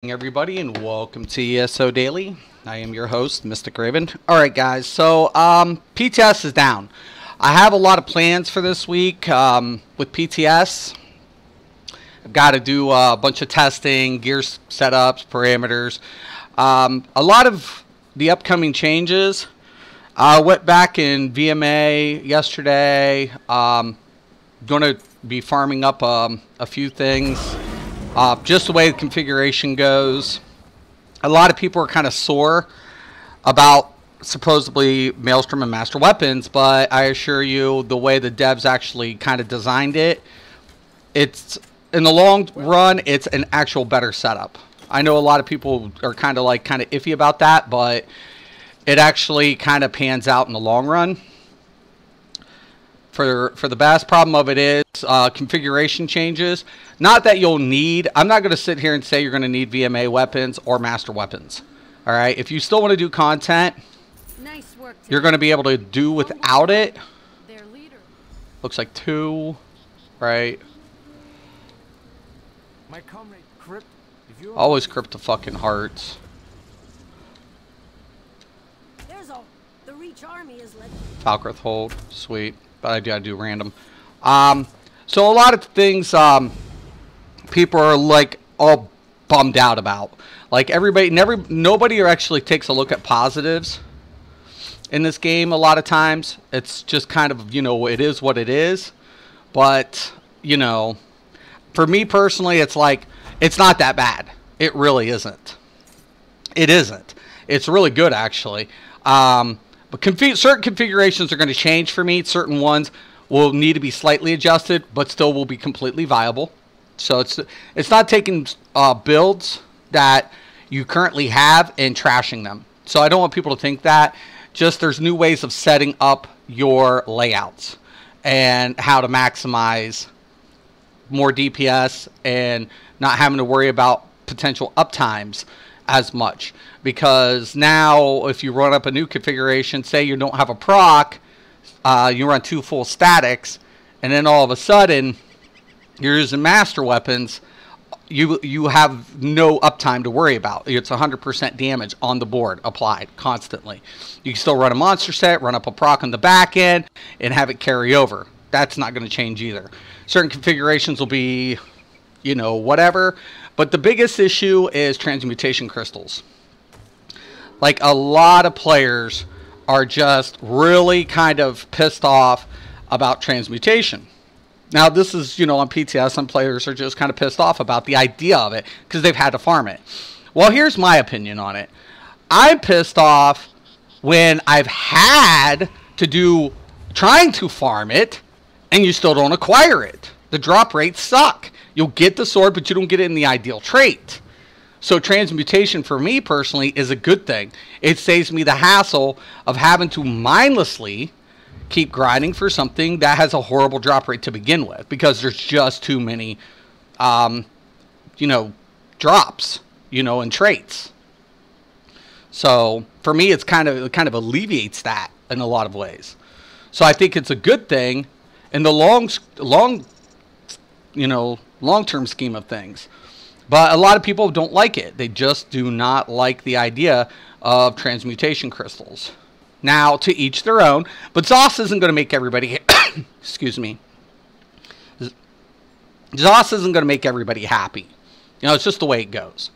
Everybody, and welcome to ESO Daily. I am your host, Mystic Raven. Alright guys, so PTS is down. I have a lot of plans for this week with PTS. I've got to do a bunch of testing, gear setups, parameters. A lot of the upcoming changes. I went back in VMA yesterday. Going to be farming up a few things. Just the way the configuration goes. A lot of people are kind of sore about supposedly Maelstrom and Master Weapons, but I assure you the way the devs actually kind of designed it, it's in the long run, it's an actual better setup. I know a lot of people are kind of iffy about that, but it actually kind of pans out in the long run. For the best. Problem of it is configuration changes. Not that you'll need, I'm not going to sit here and say you're going to need VMA weapons or master weapons. Alright, if you still want to do content, nice work, you're going to be able to do without it. Looks like 2, right? My comrade Crypt, if you Always Crypt the fucking hearts. The Reach Army is led. Falkrith hold, sweet. But I gotta do random. So a lot of things people are like all bummed out about. Like nobody actually takes a look at positives in this game. A lot of times it's just kind of, you know, it is what it is. But you know, for me personally, it's like it's not that bad. It really isn't. It isn't. It's really good actually. But certain configurations are going to change for me. Certain ones will need to be slightly adjusted, but still will be completely viable. So it's not taking builds that you currently have and trashing them. So I don't want people to think that. Just there's new ways of setting up your layouts and how to maximize more DPS and not having to worry about potential uptimes as much. Because now if you run up a new configuration, say you don't have a proc, you run 2 full statics, and then all of a sudden you're using master weapons, you have no uptime to worry about. It's 100% damage on the board applied constantly. You can still run a monster set, run up a proc on the back end, and have it carry over. That's not going to change either. Certain configurations will be, you know, whatever. But the biggest issue is transmutation crystals. Like a lot of players are just really kind of pissed off about transmutation. Now this is, you know, on PTS, some players are just kind of pissed off about the idea of it because they've had to farm it. Well, here's my opinion on it. I'm pissed off when I've had to do, trying to farm it, and you still don't acquire it. The drop rates suck. You'll get the sword, but you don't get it in the ideal trait. So transmutation for me personally is a good thing. It saves me the hassle of having to mindlessly keep grinding for something that has a horrible drop rate to begin with, because there's just too many, you know, drops, you know, and traits. So for me, it kind of alleviates that in a lot of ways. So I think it's a good thing in the long-term scheme of things. But a lot of people don't like it. They just do not like the idea of transmutation crystals. Now, to each their own. But ZOS isn't going to make everybody... excuse me. ZOS isn't going to make everybody happy. You know, it's just the way it goes.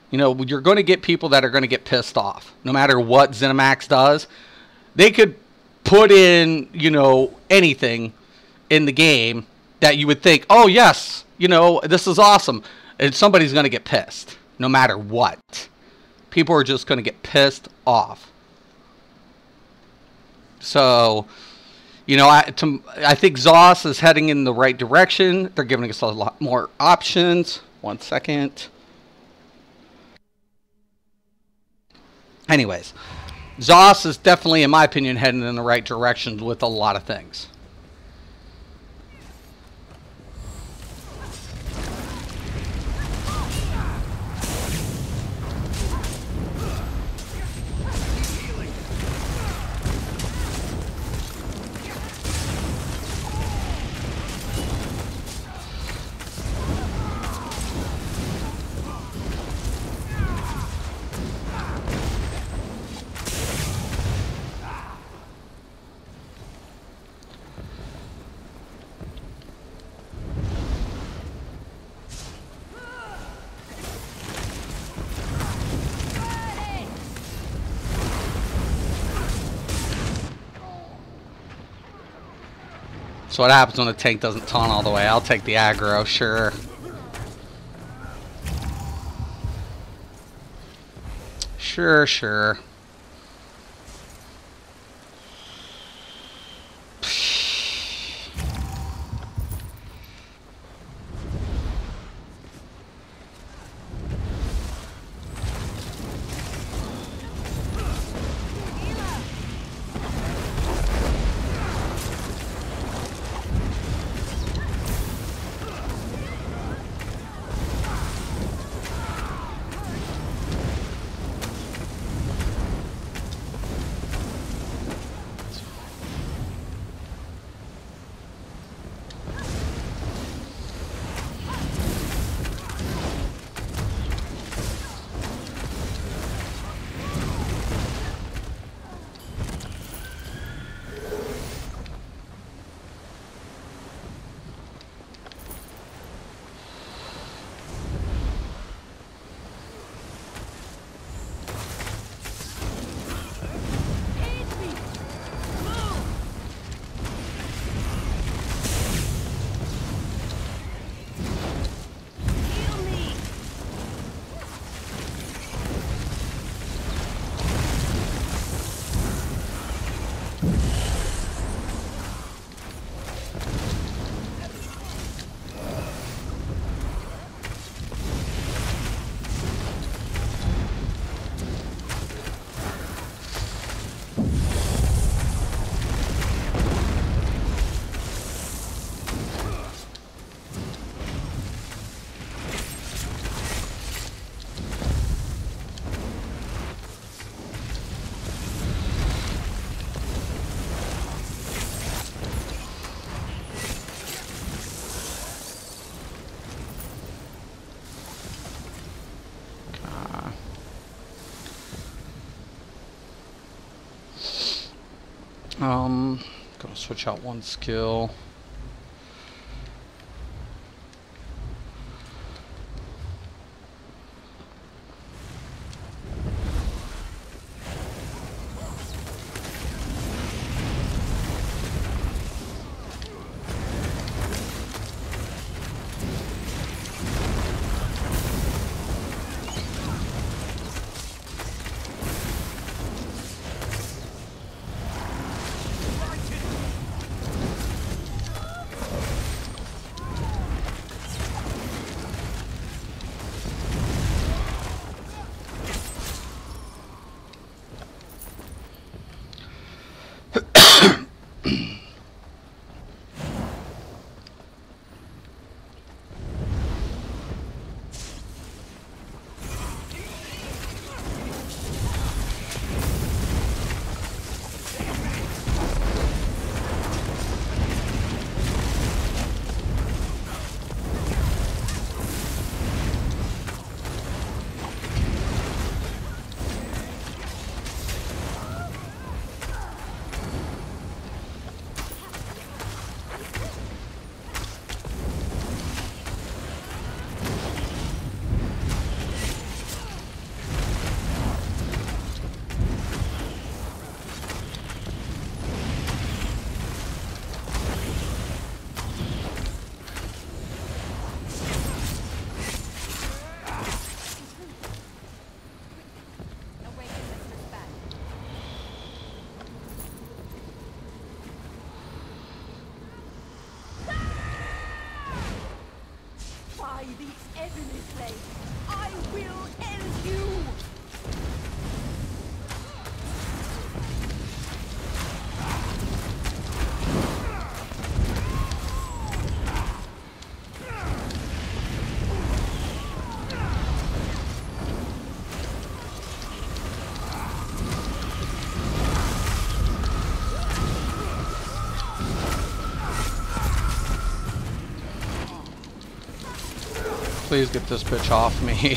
You know, you're going to get people that are going to get pissed off. No matter what ZeniMax does. They could put in, you know, anything in the game that you would think, oh, yes, you know, this is awesome. And somebody's going to get pissed, no matter what. People are just going to get pissed off. So, you know, I think ZOS is heading in the right direction. They're giving us a lot more options. 1 second. Anyways, ZOS is definitely, in my opinion, heading in the right direction with a lot of things. So what happens when the tank doesn't taunt all the way? I'll take the aggro, sure. Sure. Gonna switch out one skill. Please get this bitch off me.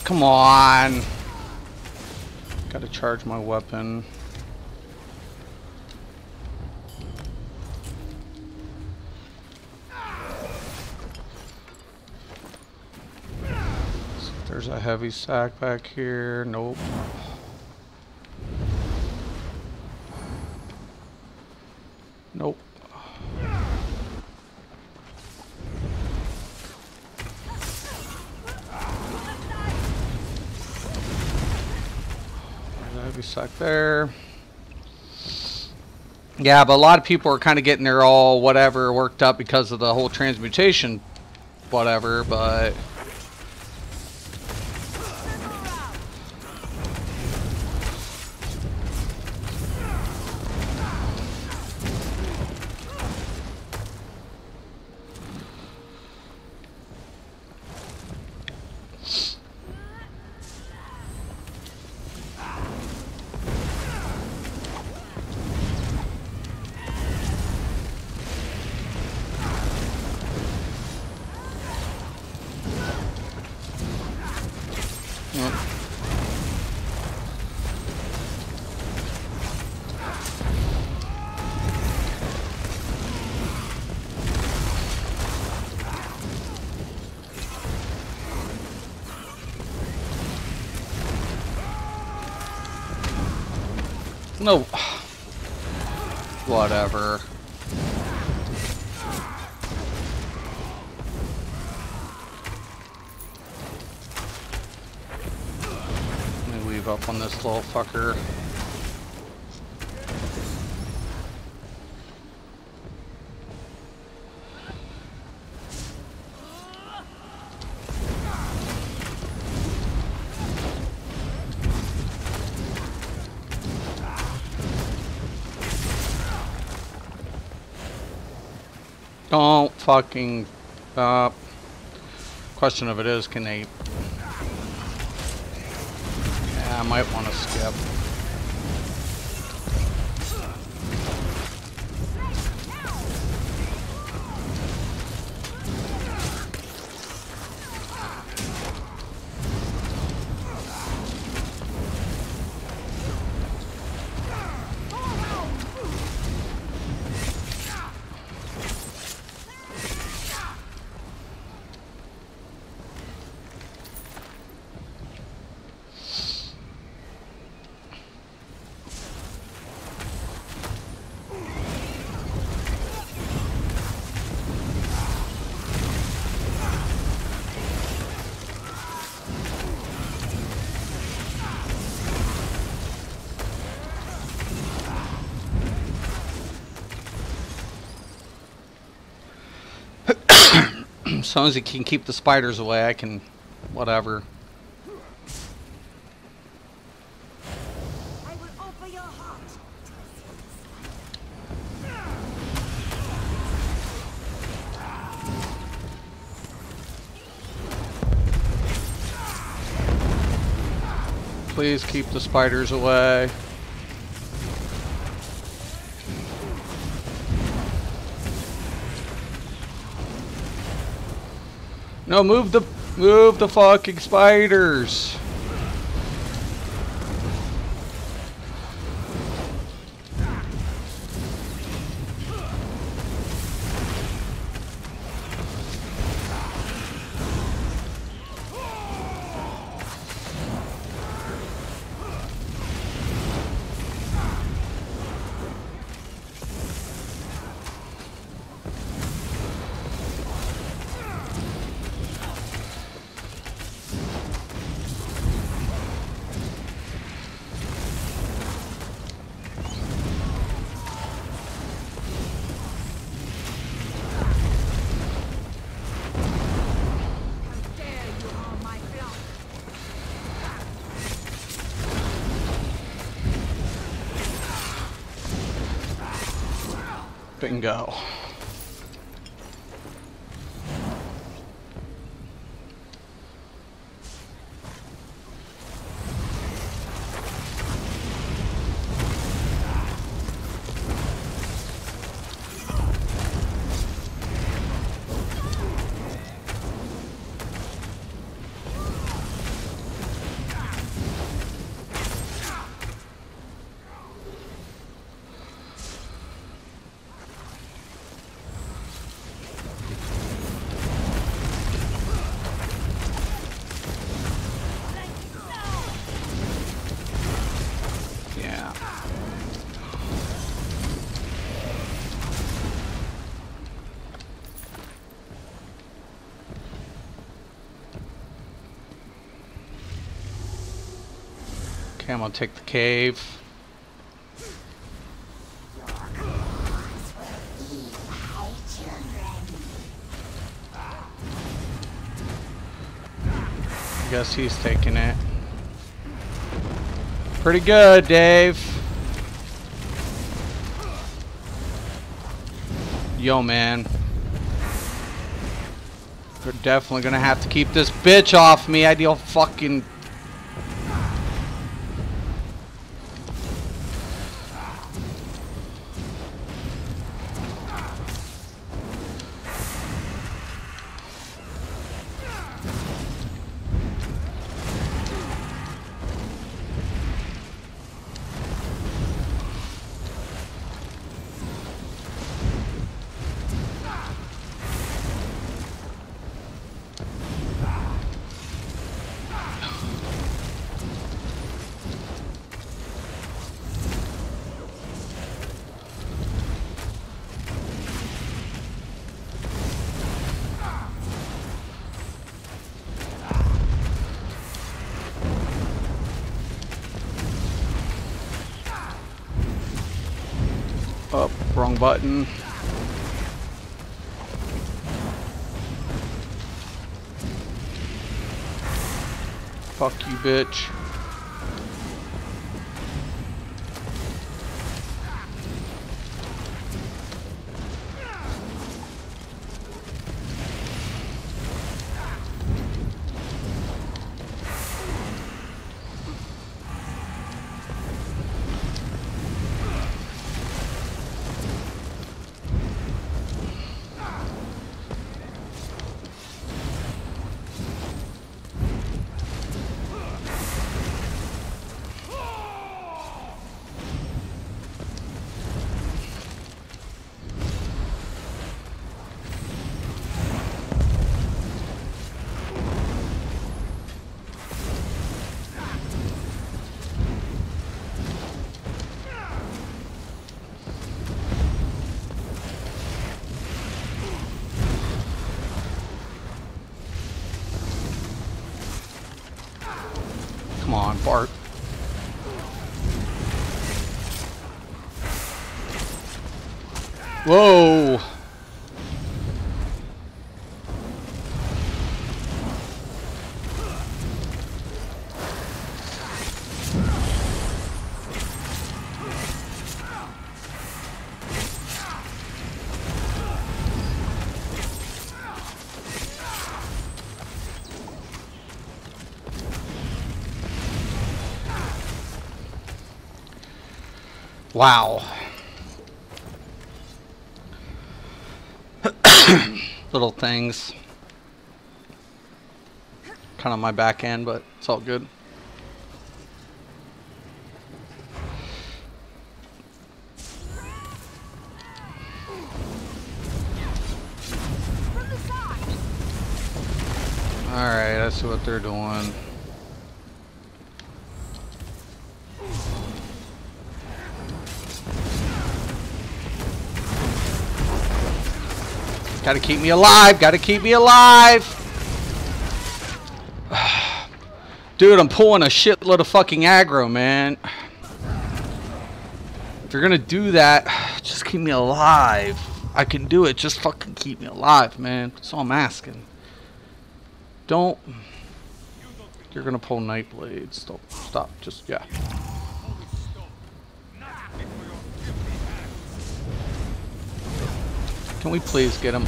come on. Gotta charge my weapon. There's a heavy sack back here. Nope. Nope. There's a heavy sack there. Yeah, but a lot of people are kind of getting their all whatever worked up because of the whole transmutation whatever, but no. Whatever. Let me weave up on this little fucker. Don't fucking question of it is, can they? Yeah, I might want to skip. As long as he can keep the spiders away, I can, whatever. I will offer your heart. Please keep the spiders away. No, move the fucking spiders. Bingo. Okay, I'm gonna take the cave. I guess he's taking it. Pretty good, Dave. Yo, man. They're definitely gonna have to keep this bitch off me. Ideal fucking... Oh, wrong button. Fuck you, bitch. Come on, Bart. Whoa! Wow. Little things. Kind of my back end, but it's all good. Alright, I see what they're doing. Gotta keep me alive! Gotta keep me alive! Dude, I'm pulling a shitload of fucking aggro, man. If you're gonna do that, just keep me alive. I can do it, just fucking keep me alive, man. That's all I'm asking. Don't... You're gonna pull Night Blades. Stop, just, yeah. Can we please get him?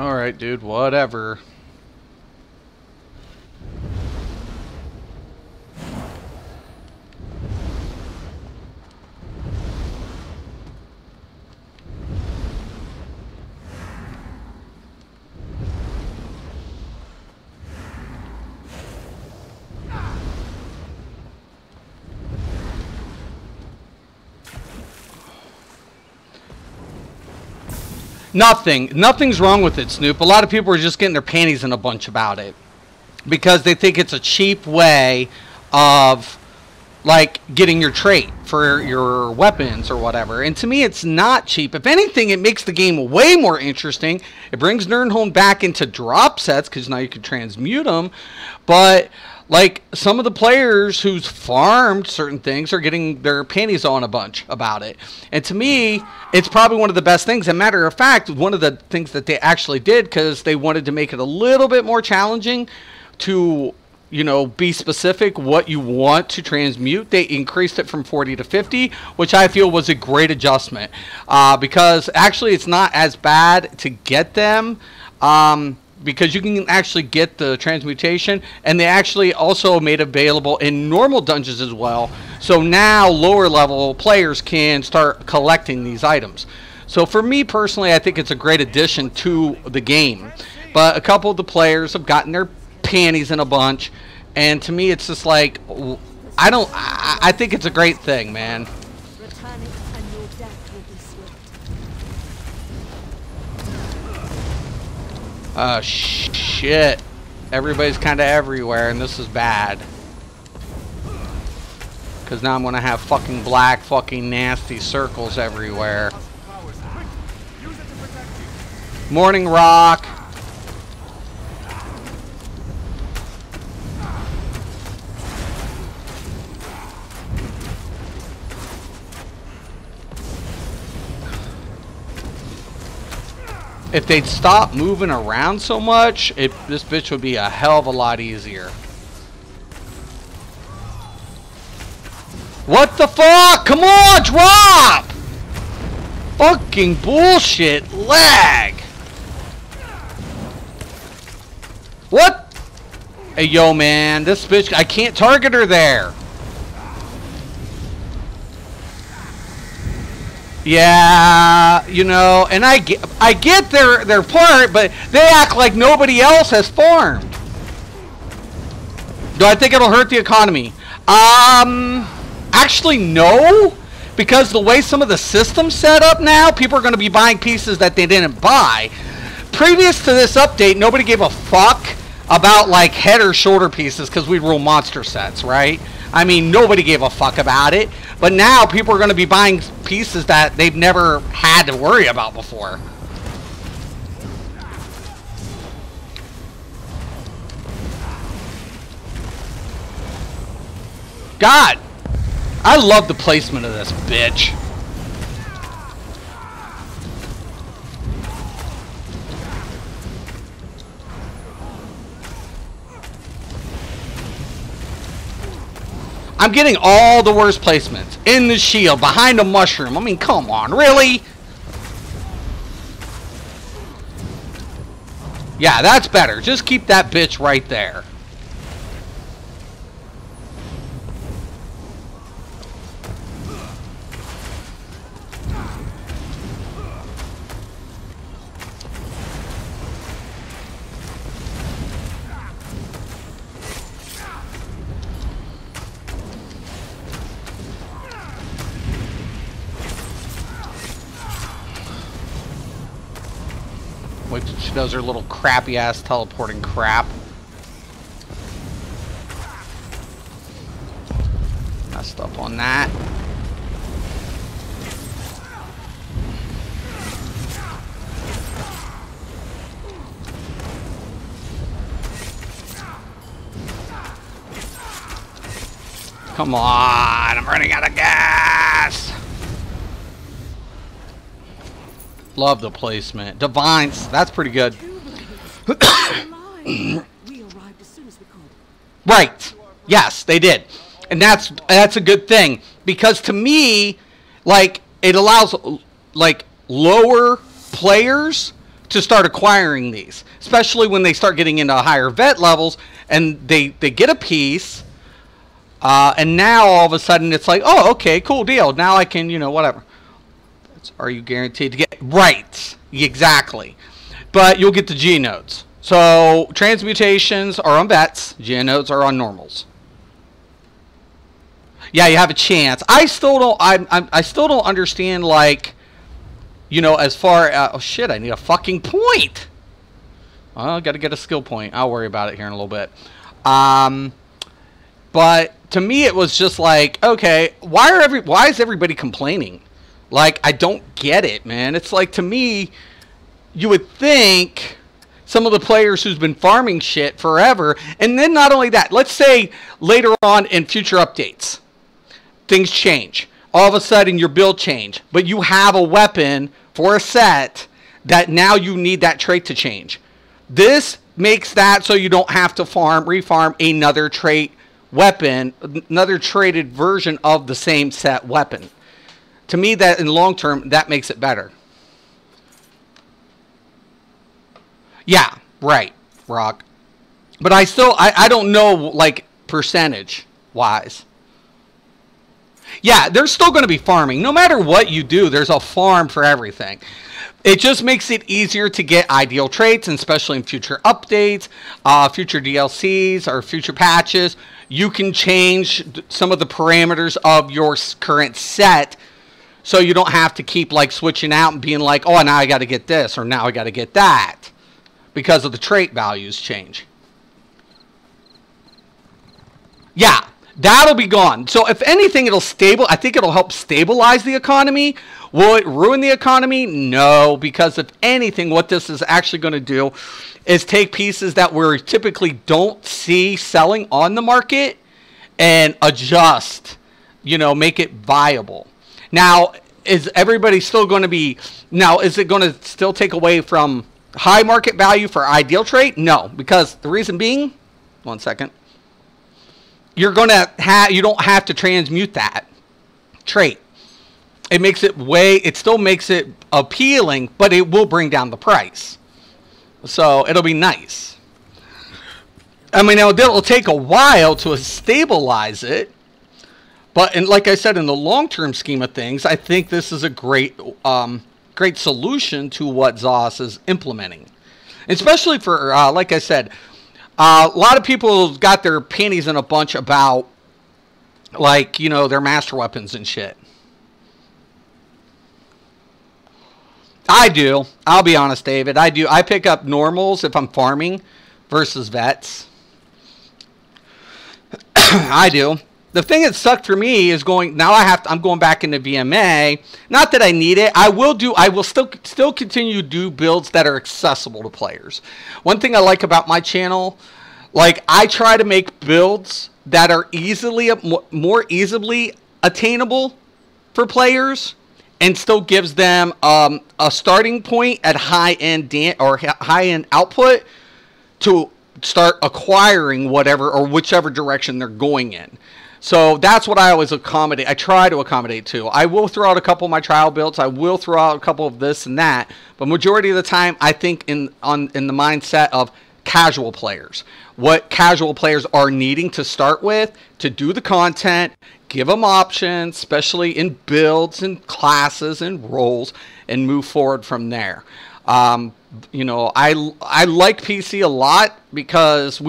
Alright, dude, whatever. Nothing's wrong with it, Snoop. A lot of people are just getting their panties in a bunch about it because they think it's a cheap way of like getting your trait for your weapons or whatever. And to me, it's not cheap. If anything, it makes the game way more interesting. It brings Nirnholm back into drop sets because now you can transmute them. But like some of the players who's farmed certain things are getting their panties on a bunch about it. And to me, it's probably one of the best things. As a matter of fact, one of the things that they actually did, because they wanted to make it a little bit more challenging to, you know, be specific what you want to transmute, they increased it from 40 to 50, which I feel was a great adjustment. Because actually it's not as bad to get them. Because you can actually get the transmutation, and they actually also made available in normal dungeons as well. So now lower level players can start collecting these items. So for me personally, I think it's a great addition to the game. But a couple of the players have gotten their panties in a bunch, and to me it's just like, I think it's a great thing, man. Returning and your death will be swift. Oh, shit. Everybody's kind of everywhere, and this is bad. Because now I'm going to have fucking black, fucking nasty circles everywhere. Morning Rock. If they'd stop moving around so much, this bitch would be a hell of a lot easier. What the fuck? Come on, drop! Fucking bullshit lag. What? Hey, yo, man, this bitch, I can't target her there. Yeah, you know, and I get their part, but they act like nobody else has farmed. Do I think it'll hurt the economy? Actually, no, because the way some of the system's set up now, people are going to be buying pieces that they didn't buy. Previous to this update, nobody gave a fuck about like head or shoulder pieces because we rule monster sets, right? I mean, nobody gave a fuck about it. But now people are going to be buying pieces that they've never had to worry about before. God, I love the placement of this bitch. I'm getting all the worst placements. In the shield, behind a mushroom. I mean, come on, really? Yeah, that's better. Just keep that bitch right there. Wait till she does her little crappy ass teleporting crap. Messed up on that. Come on, I'm running out of gas. Love the placement. Divines, that's pretty good. Right. Yes, they did. And that's a good thing. Because to me, like, it allows like lower players to start acquiring these, especially when they start getting into higher vet levels and they get a piece, and now all of a sudden it's like, oh, okay, cool deal. Now I can, whatever. Are you guaranteed to get right? Exactly. But you'll get the genodes. So transmutations are on vets, genodes are on normals. Yeah, you have a chance. I still don't. I still don't understand. Like, as far as oh shit, I need a fucking point. Well, I got to get a skill point. I'll worry about it here in a little bit. But to me, it was just like, okay, why is everybody complaining? Like, I don't get it, man. It's like, to me, you would think some of the players who's been farming shit forever, and then not only that, let's say later on in future updates, things change. All of a sudden, your build change, but you have a weapon for a set that now you need that trait to change. This makes that so you don't have to refarm another trait weapon, another traded version of the same set weapon. To me, that in the long term, that makes it better. Yeah, right, Rock. But I don't know, like, percentage-wise. Yeah, there's still going to be farming. No matter what you do, there's a farm for everything. It just makes it easier to get ideal traits, and especially in future updates, future DLCs, or future patches. You can change some of the parameters of your current set, so you don't have to keep, like, switching out and being like, oh, now I got to get this, or now I got to get that, because of the trait values change. Yeah. That'll be gone. So if anything, I think it'll help stabilize the economy. Will it ruin the economy? No, because if anything, what this is actually going to do is take pieces that we typically don't see selling on the market and adjust, make it viable. Now, is everybody still going to be, is it going to still take away from high market value for ideal trait? No, because the reason being, one second. You don't have to transmute that trait. It still makes it appealing, but it will bring down the price. So it'll be nice. I mean, it'll take a while to stabilize it, but like I said, in the long-term scheme of things, I think this is a great solution to what ZOS is implementing, especially for like I said. A lot of people got their panties in a bunch about, like, their master weapons and shit. I do. I'll be honest, David. I do. I pick up normals if I'm farming versus vets. I do. The thing that sucked for me is I'm going back into VMA. Not that I need it. I will still continue to do builds that are accessible to players. One thing I like about my channel, like, I try to make builds that are more easily attainable for players, and still gives them a starting point at high-end output to start acquiring whichever direction they're going in. So that's what I always accommodate. I try to accommodate too. I will throw out a couple of my trial builds. I will throw out a couple of this and that. But majority of the time, I think in the mindset of casual players. What casual players are needing to start with to do the content, give them options, especially in builds and classes and roles, and move forward from there. I like PC a lot because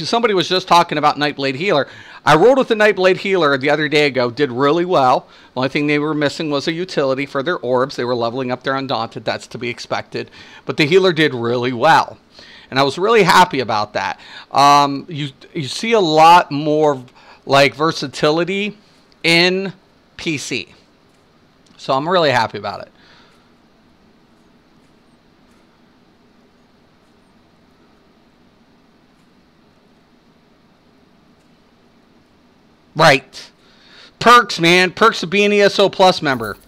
somebody was just talking about Nightblade Healer. I rolled with the Nightblade Healer the other day ago, did really well. The only thing they were missing was a utility for their orbs. They were leveling up their Undaunted, that's to be expected. But the healer did really well. And I was really happy about that. You see a lot more, like, versatility in PC. So I'm really happy about it. Right. Perks, man. Perks of being an ESO Plus member.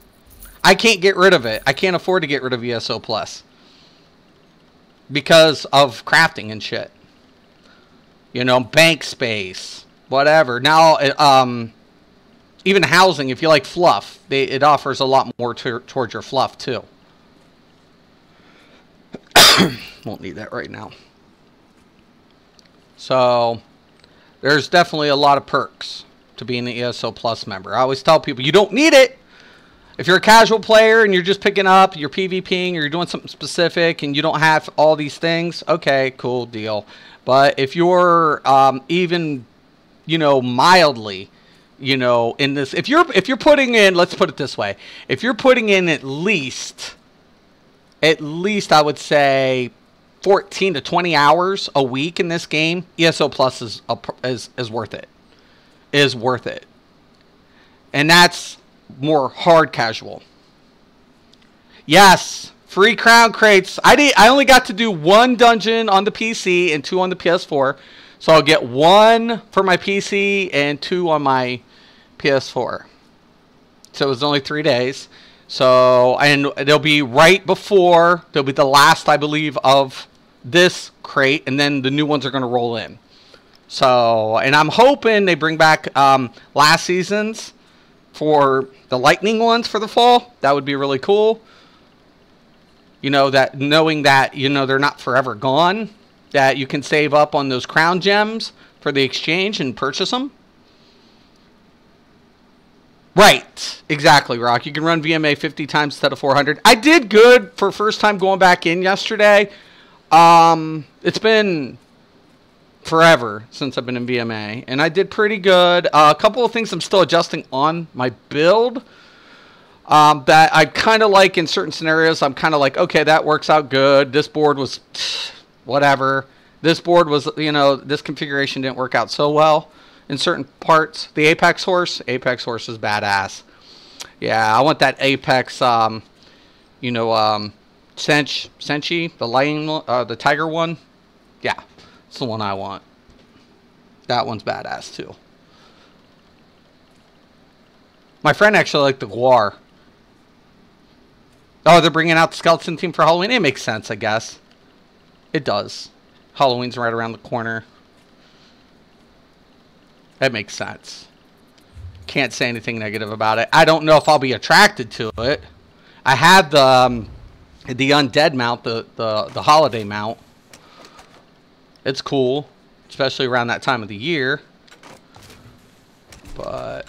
I can't get rid of it. I can't afford to get rid of ESO Plus. Because of crafting and shit. Bank space. Whatever. Now, even housing, if you like fluff, it offers a lot more towards your fluff, too. Won't need that right now. So there's definitely a lot of perks to being an ESO Plus member. I always tell people you don't need it. If you're a casual player and you're just picking up, you're PvPing, or you're doing something specific and you don't have all these things, okay, cool deal. But if you're even, you know, mildly, you know, in this, if you're putting in, let's put it this way, if you're putting in at least I would say 14 to 20 hours a week in this game, ESO Plus is worth it. Is worth it. And that's more hard casual. Yes, free crown crates. I only got to do 1 dungeon on the PC and 2 on the PS4. So I'll get 1 for my PC and 2 on my PS4. So it was only 3 days. So, and they'll be right before, they'll be the last, I believe, of this crate, and then the new ones are going to roll in. So, and I'm hoping they bring back last season's for the lightning ones for the fall. That would be really cool. You know, that knowing that, you know, they're not forever gone, that you can save up on those crown gems for the exchange and purchase them. Right, exactly, Rock. You can run VMA 50 times instead of 400. I did good for first time going back in yesterday. It's been forever since I've been in VMA, and I did pretty good. A couple of things I'm still adjusting on my build that I kind of like in certain scenarios. I'm kind of like, okay, that works out good. This board was whatever. This board was, you know, this configuration didn't work out so well in certain parts. The Apex horse is badass. Yeah, I want that Apex, you know, Senshi, the lion, the tiger one. Yeah, it's the one I want. That one's badass too. My friend actually liked the Guar. Oh, they're bringing out the skeleton team for Halloween. It makes sense, I guess. It does. Halloween's right around the corner. That makes sense. Can't say anything negative about it. I don't know if I'll be attracted to it. I had the undead mount, the holiday mount. It's cool, especially around that time of the year. But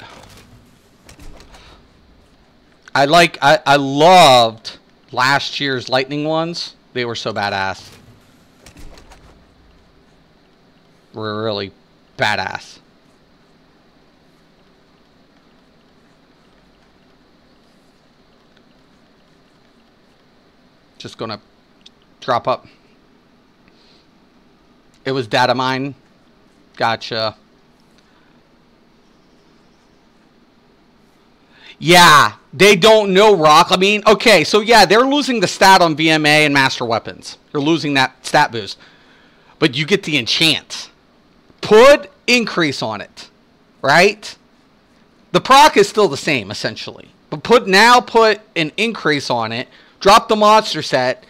I loved last year's lightning ones. They were so badass. Were really badass. Just gonna drop up. It was data mine. Gotcha. Yeah, they don't know, Rock. I mean, okay, so yeah, they're losing the stat on VMA and Master Weapons. They're losing that stat boost. But you get the enchant. Put increase on it, right? The proc is still the same, essentially. But put an increase on it. Drop the monster set.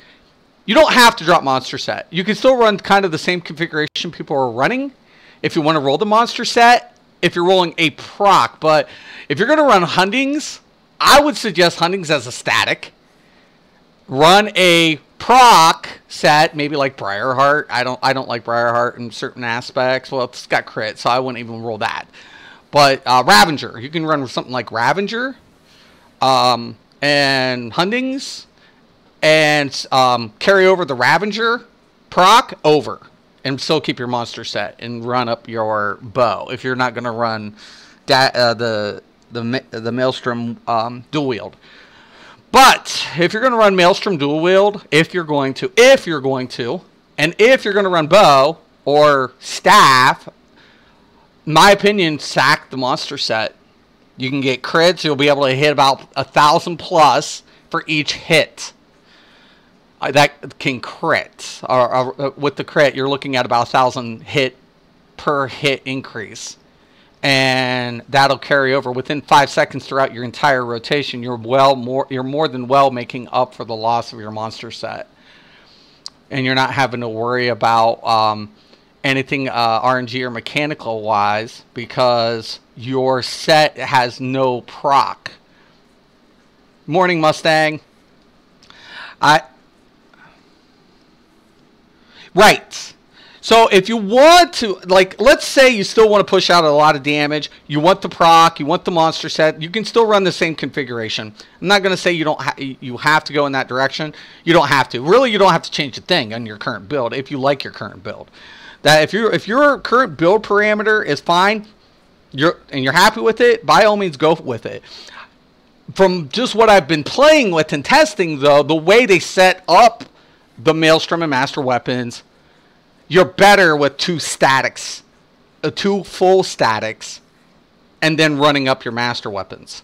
You don't have to drop monster set. You can still run kind of the same configuration people are running if you want to roll the monster set, if you're rolling a proc. But if you're going to run Huntings, I would suggest Huntings as a static. Run a proc set, maybe like Briarheart. I don't like Briarheart in certain aspects. Well, it's got crit, so I wouldn't even roll that. But Ravager, you can run something like Ravager and Huntings. And carry over the Ravager proc over. And still keep your monster set. And run up your bow. If you're not going to run the Maelstrom dual wield. But if you're going to run Maelstrom dual wield, if you're going to, and if you're going to run bow or staff, in my opinion, sack the monster set. You can get crits. You'll be able to hit about 1,000 plus for each hit. That can crit. Or with the crit, you're looking at about 1,000 hit per hit increase. And that'll carry over within 5 seconds throughout your entire rotation. You're more than well making up for the loss of your monster set. And you're not having to worry about anything RNG or mechanical wise because your set has no proc. Morning, Mustang. Right. So if you want to, like, let's say you still want to push out a lot of damage, you want the proc, you want the monster set, you can still run the same configuration. I'm not going to say you have to go in that direction. You don't have to. Really, you don't have to change a thing on your current build if you like your current build. That if your current build parameter is fine, you're happy with it, by all means go with it. From just what I've been playing with and testing, though, the way they set up the Maelstrom and Master Weapons, you're better with two statics, two full statics, and then running up your Master Weapons.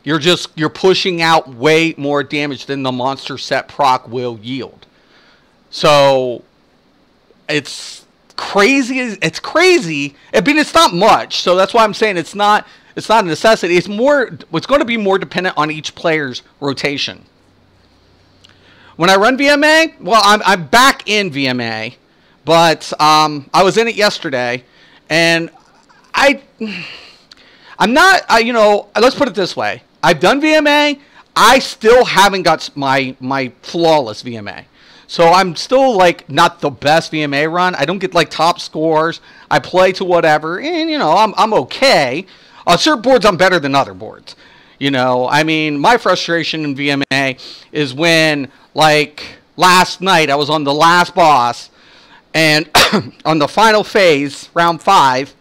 You're pushing out way more damage than the monster set proc will yield. So it's crazy. It's crazy. I mean, it's not much. So that's why I'm saying it's not a necessity. It's going to be more dependent on each player's rotation. When I run VMA, well, I'm back in VMA. But I was in it yesterday, and I'm not, let's put it this way. I've done VMA. I still haven't got my flawless VMA. So I'm still, like, not the best VMA run. I don't get, like, top scores. I play to whatever, and, I'm okay. On certain boards, I'm better than other boards. I mean, my frustration in VMA is when, like, last night I was on the last boss, and on the final phase, round 5,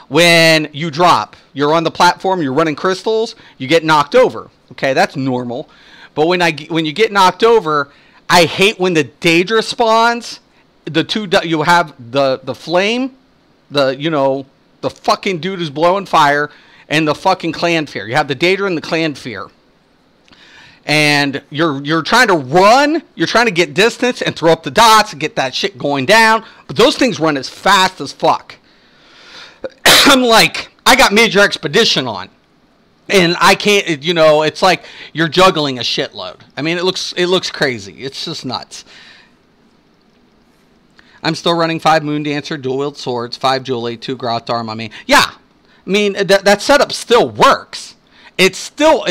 when you drop, you're on the platform, you're running crystals, you get knocked over. Okay, that's normal. But when you get knocked over, I hate when the Daedra spawns. You have the flame, the fucking dude who's blowing fire, and the fucking clan fear. You have the Daedra and the clan fear. And you're trying to run, you're trying to get distance and throw up the dots and get that shit going down. But those things run as fast as fuck. I'm like, I got Major Expedition on. And I can't, it's like you're juggling a shitload. I mean, it looks crazy. It's just nuts. I'm still running 5 Moon Dancer, dual wield swords, 5 Julie, 2 Grothar on my main. Yeah, I mean, that setup still works. It's still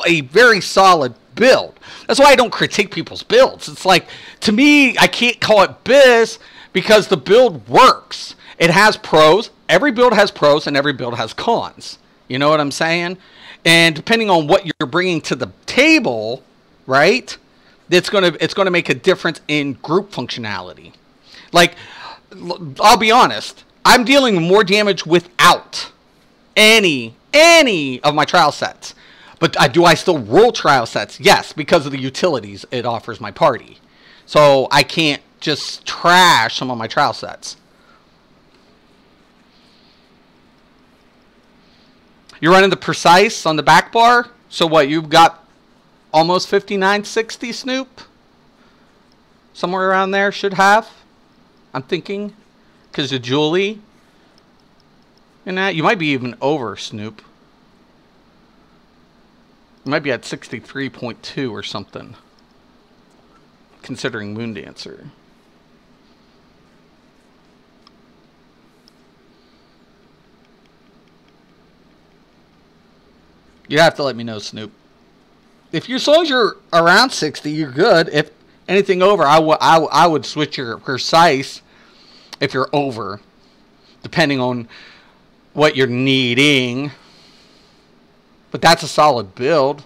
a very solid build. That's why I don't critique people's builds. It's like, to me, I can't call it BIS because the build works. It has pros. Every build has pros and every build has cons. You know what I'm saying? And depending on what you're bringing to the table, right, it's gonna make a difference in group functionality. Like, I'll be honest, I'm dealing with more damage without any of my trial sets. But do I still roll trial sets? Yes, because of the utilities it offers my party. So I can't just trash some of my trial sets. You're running the precise on the back bar. So what, you've got almost 59, 60, Snoop? Somewhere around there should have. I'm thinking. Because of Julie. And that, you might be even over, Snoop. You might be at 63.2 or something. Considering Moon Dancer. You have to let me know, Snoop. As long as you're around 60, you're good. If anything over, I would switch your precise if you're over. Depending on what you're needing. But that's a solid build.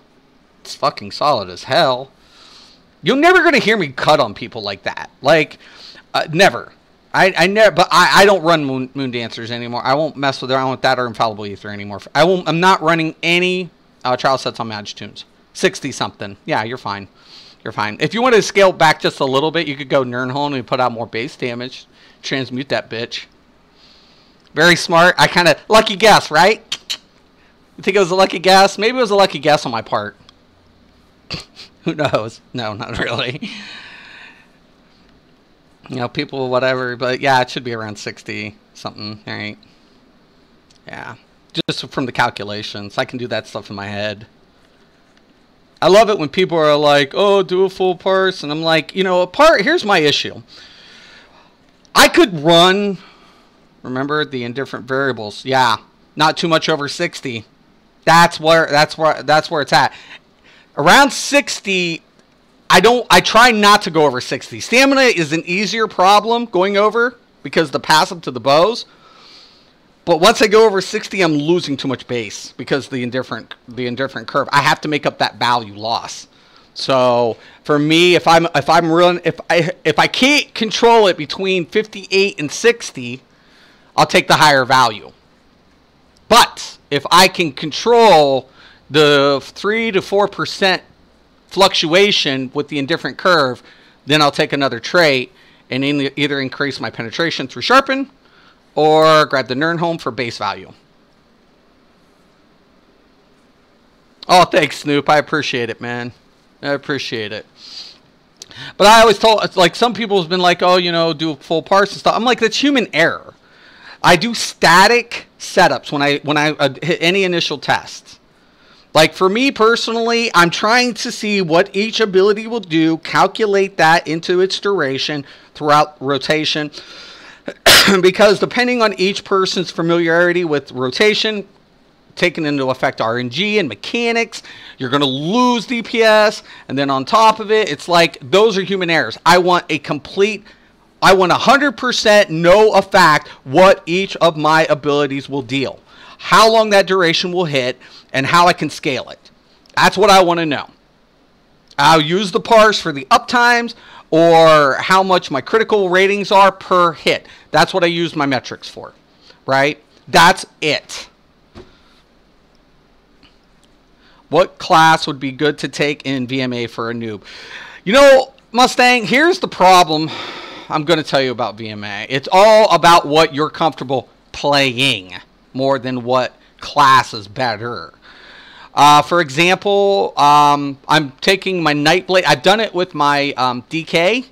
It's fucking solid as hell. You're never going to hear me cut on people like that. Like, never. I never, but I don't run Moon Dancers anymore. I won't mess with her. I don't want that or Infallible Ether anymore. I'm not running any trial sets on Magitunes. 60 something. Yeah, you're fine. You're fine. If you want to scale back just a little bit, you could go Nirnholm and put out more base damage. Transmute that bitch. Very smart. I kind of, lucky guess, right? You think it was a lucky guess? Maybe it was a lucky guess on my part. Who knows? No, not really. People, whatever. But yeah, it should be around 60 something, right? Yeah. Just from the calculations. I can do that stuff in my head. I love it when people are like, oh, do a full parse. And I'm like, here's my issue. I could run, remember, the indifferent variables. Yeah. Not too much over 60. That's where it's at. Around 60, I try not to go over 60. Stamina is an easier problem going over because the passive to the bows. But once I go over 60, I'm losing too much base because the indifferent curve. I have to make up that value loss. So for me, if I can't control it between 58 and 60, I'll take the higher value. But if I can control the 3 to 4% fluctuation with the indifferent curve, then I'll take another trait and either increase my penetration through sharpen or grab the Nernholm for base value. Oh, thanks, Snoop. I appreciate it, man. I appreciate it. But I always told, like, some people have been like, oh, you know, do full parse and stuff. I'm like, that's human error. I do static setups when I hit any initial tests. Like, for me personally, I'm trying to see what each ability will do, calculate that into its duration throughout rotation. Because depending on each person's familiarity with rotation, taking into effect RNG and mechanics, you're going to lose DPS. And then on top of it, it's like, those are human errors. I want 100% know a fact what each of my abilities will deal, how long that duration will hit, and how I can scale it. That's what I want to know. I'll use the parse for the uptimes or how much my critical ratings are per hit. That's what I use my metrics for, right? That's it. What class would be good to take in VMA for a noob? You know, Mustang, here's the problem I'm going to tell you about VMA. It's all about what you're comfortable playing more than what class is better. For example, I'm taking my Nightblade. I've done it with my DK.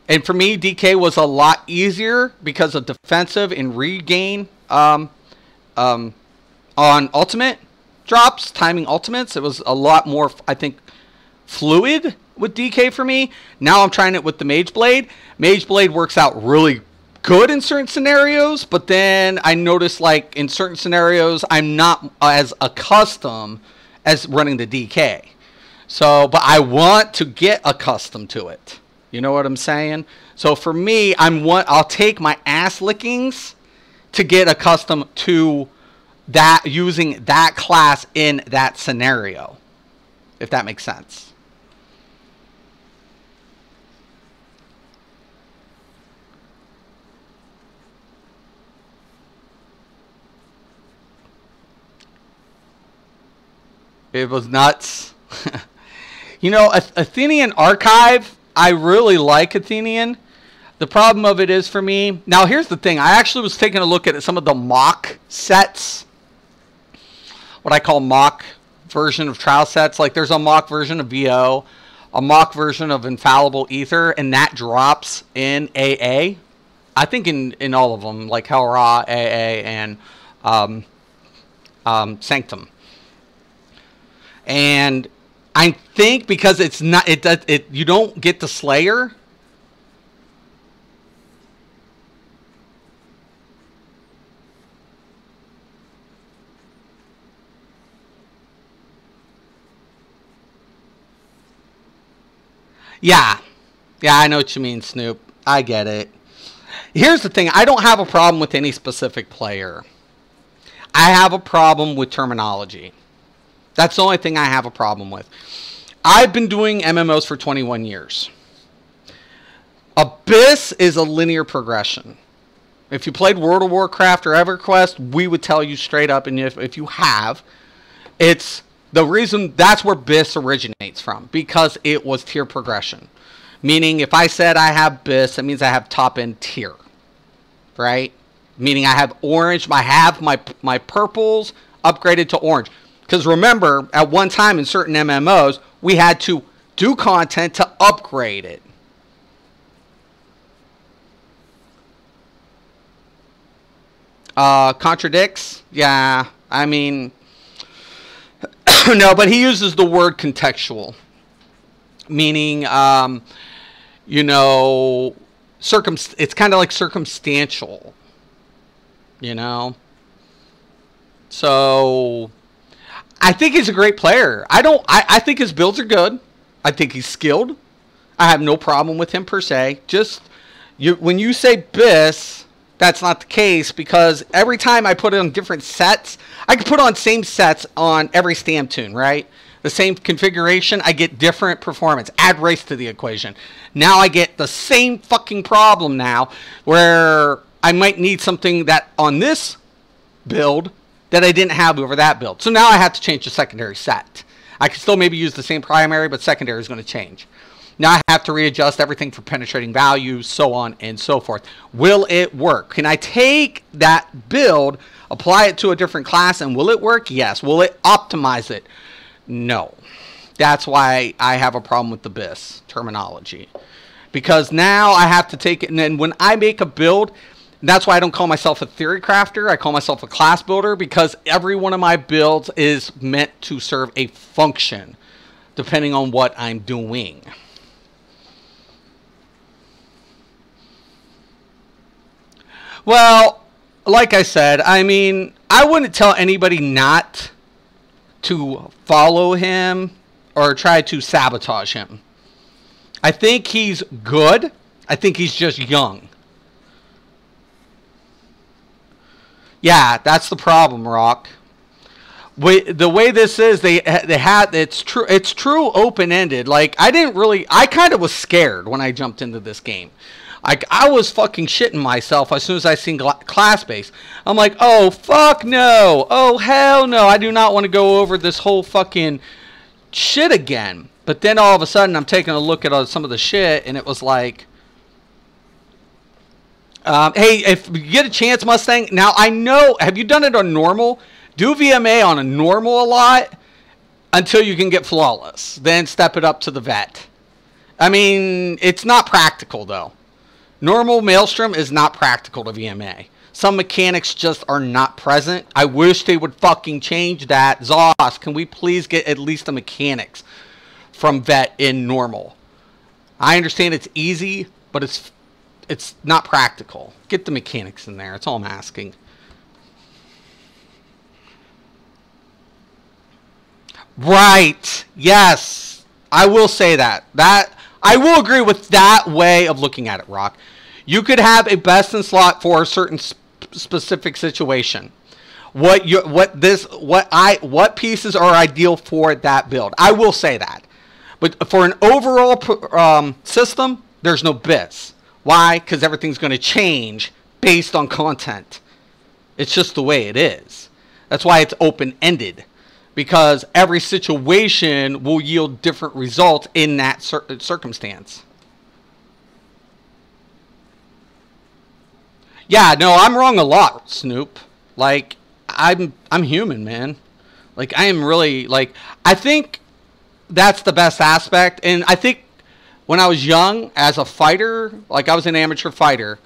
And for me, DK was a lot easier because of defensive and regain on ultimate drops, timing ultimates. It was a lot more, I think, fluid with DK for me. Now I'm trying it with the Mage Blade. Mage Blade works out really good in certain scenarios, but then I noticed, like, in certain scenarios, I'm not as accustomed as running the DK. So, but I want to get accustomed to it. You know what I'm saying? So for me, I'll take my ass lickings to get accustomed to that, using that class in that scenario, if that makes sense. It was nuts. You know, Athenian Archive, I really like Athenian. The problem of it is for me, now here's the thing. I actually was taking a look at some of the mock sets. What I call mock version of trial sets. Like, there's a mock version of VO, a mock version of Infallible Ether, and that drops in AA. I think in all of them, like Hell Ra, AA, and Sanctum. And I think because it's not, you don't get the Slayer. Yeah, I know what you mean, Snoop. I get it. Here's the thing. I don't have a problem with any specific player. I have a problem with terminology. That's the only thing I have a problem with. I've been doing MMOs for 21 years. Abyss is a linear progression. If you played World of Warcraft or EverQuest, we would tell you straight up, and if you have, it's the reason that's where Abyss originates from, because it was tier progression. Meaning, if I said I have Abyss, that means I have top end tier, right? Meaning I have orange, I have my purples upgraded to orange. Because remember, at one time in certain MMOs, we had to do content to upgrade it. Contradicts? Yeah, I mean, no, but he uses the word contextual. Meaning, you know, it's kind of like circumstantial, you know? So I think he's a great player. I think his builds are good. I think he's skilled. I have no problem with him per se. Just when you say BIS, that's not the case, because every time I put it on different sets, I can put on same sets on every stamp tune, right? The same configuration, I get different performance. Add race to the equation. Now I get the same fucking problem now, where I might need something that on this build that I didn't have over that build. So now I have to change the secondary set. I can still maybe use the same primary, but secondary is going to change. Now I have to readjust everything for penetrating values, so on and so forth. Will it work? Can I take that build, apply it to a different class, and will it work? Yes. Will it optimize it? No. That's why I have a problem with the BIS terminology. Because now I have to take it, and then when I make a build, that's why I don't call myself a theory crafter. I call myself a class builder, because every one of my builds is meant to serve a function, depending on what I'm doing. Well, like I said, I mean, I wouldn't tell anybody not to follow him or try to sabotage him. I think he's good. I think he's just young. Yeah, that's the problem, Rock. The way this is, they had it's true open-ended. Like, I kind of was scared when I jumped into this game. Like, I was fucking shitting myself as soon as I seen class base. I'm like, oh, fuck no. Oh, hell no. I do not want to go over this whole fucking shit again. But then all of a sudden, I'm taking a look at some of the shit, and it was like, hey, if you get a chance, Mustang, now I know, have you done it on normal? Do VMA on a normal a lot until you can get flawless. Then step it up to the vet. I mean, it's not practical, though. Normal Maelstrom is not practical to VMA. Some mechanics just are not present. I wish they would fucking change that. Zoss, can we please get at least the mechanics from vet in normal? I understand it's easy, but it's not practical. Get the mechanics in there. That's all I'm asking. Right. Yes. I will say that. I will agree with that way of looking at it, Rock. You could have a best in slot for a certain specific situation. What pieces are ideal for that build? I will say that. But for an overall system, there's no BIS. Why? Because everything's going to change based on content. It's just the way it is. That's why it's open-ended. Because every situation will yield different results in that circumstance. Yeah, no, I'm wrong a lot, Snoop. Like, I'm human, man. Like, I am really, like, I think that's the best aspect. And I think when I was young, as a fighter, like I was an amateur fighter,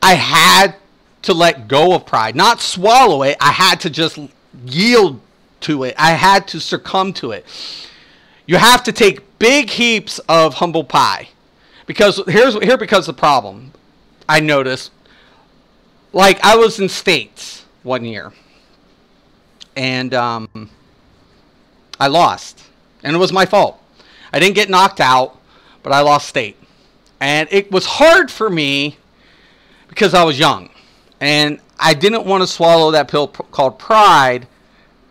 I had to let go of pride. Not swallow it. I had to just yield to it. I had to succumb to it. You have to take big heaps of humble pie. Because here becomes the problem. I noticed, like, I was in States one year, and I lost, and it was my fault. I didn't get knocked out, but I lost state, and it was hard for me because I was young, and I didn't want to swallow that pill called pride,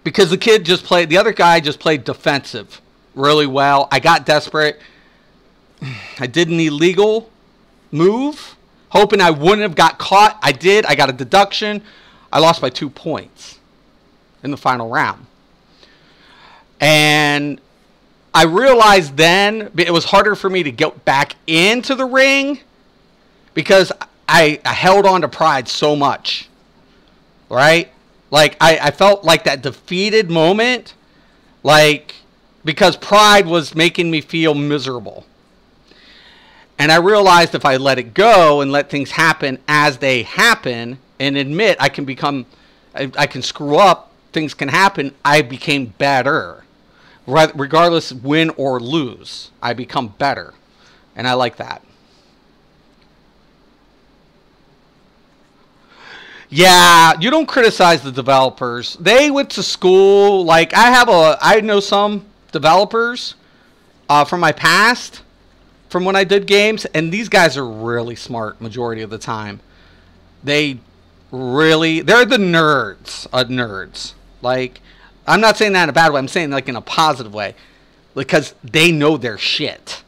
because the other guy just played defensive really well. I got desperate. I did an illegal move, hoping I wouldn't have got caught. I did. I got a deduction. I lost by 2 points in the final round. And I realized then it was harder for me to get back into the ring because I held on to pride so much. Right? Like, I felt like that defeated moment, like, because pride was making me feel miserable. And I realized if I let it go and let things happen as they happen and admit I can screw up, things can happen, I became better. Regardless win or lose, I become better. And I like that. Yeah, you don't criticize the developers. They went to school. Like, I know some developers from my past. from when I did games, and these guys are really smart majority of the time. They're the nerds of nerds. Like, I'm not saying that in a bad way. I'm saying like in a positive way, because they know their shit.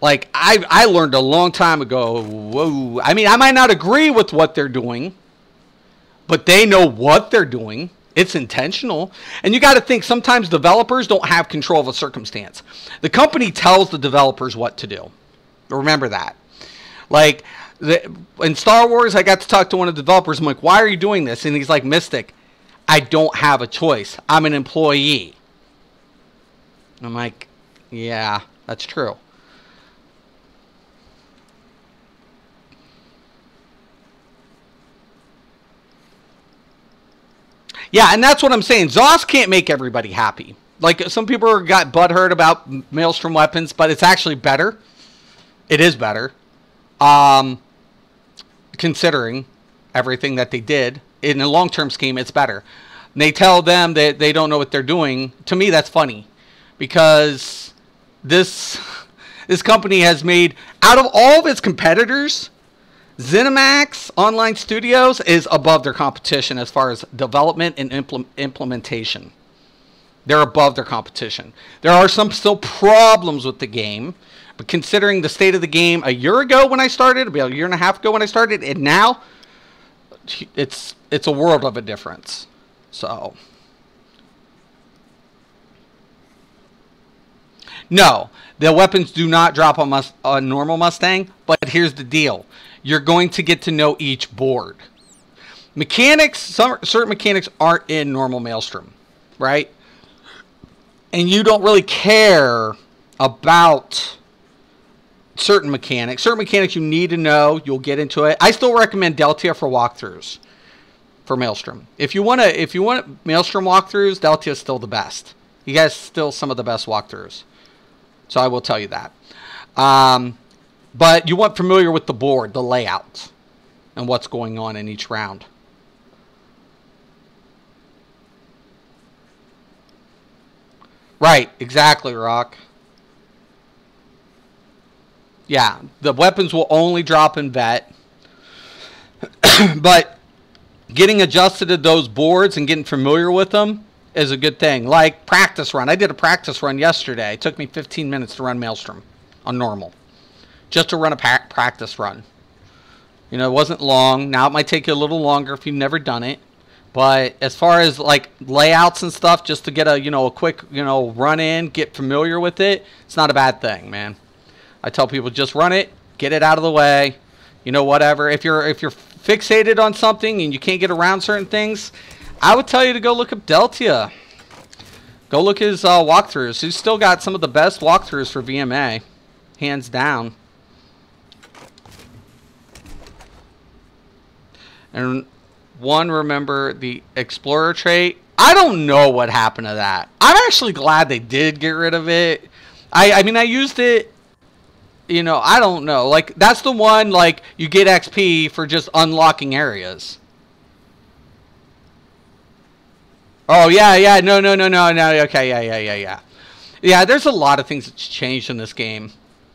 Like, I learned a long time ago, whoa. I mean, I might not agree with what they're doing, but they know what they're doing. It's intentional. And you got to think, sometimes developers don't have control of a circumstance. The company tells the developers what to do. Remember that. Like, in Star Wars, I got to talk to one of the developers. I'm like, why are you doing this? And he's like, Mystic, I don't have a choice. I'm an employee. I'm like, yeah, that's true. Yeah, and that's what I'm saying. ZOS can't make everybody happy. Like, some people got butthurt about Maelstrom weapons, but it's actually better. It is better. Considering everything that they did. In a long-term scheme, it's better. And they tell them that they don't know what they're doing. To me, that's funny. Because this company has made, out of all of its competitors, ZeniMax Online Studios is above their competition as far as development and implementation. They're above their competition. There are some still problems with the game, but considering the state of the game a year ago when I started, about a year and a half ago when I started, and now, it's a world of a difference. So, no, the weapons do not drop on a normal Mustang, but here's the deal. You're going to get to know each board. Mechanics, certain mechanics aren't in normal Maelstrom, right? And you don't really care about certain mechanics. Certain mechanics you need to know. You'll get into it. I still recommend Deltia for walkthroughs for Maelstrom. If you want Maelstrom walkthroughs, Deltia is still the best. You guys still some of the best walkthroughs. So I will tell you that. But you want familiar with the board, the layout, and what's going on in each round. Right, exactly, Rock. Yeah, the weapons will only drop in vet. But getting adjusted to those boards and getting familiar with them is a good thing. Like practice run. I did a practice run yesterday. It took me 15 minutes to run Maelstrom on normal. Just to run a practice run. You know, it wasn't long. Now it might take you a little longer if you've never done it. But as far as like layouts and stuff, just to get a quick, run in, get familiar with it, it's not a bad thing, man. I tell people just run it, get it out of the way, whatever. If you're fixated on something and you can't get around certain things, I would tell you to go look up Deltia. Go look his walkthroughs. He's still got some of the best walkthroughs for VMA, hands down. And remember the Explorer trait. I don't know what happened to that. I'm actually glad they did get rid of it. I mean, I used it, I don't know. Like, that's the one, like, you get XP for just unlocking areas. Oh, yeah. No. Okay, yeah. Yeah, there's a lot of things that's changed in this game.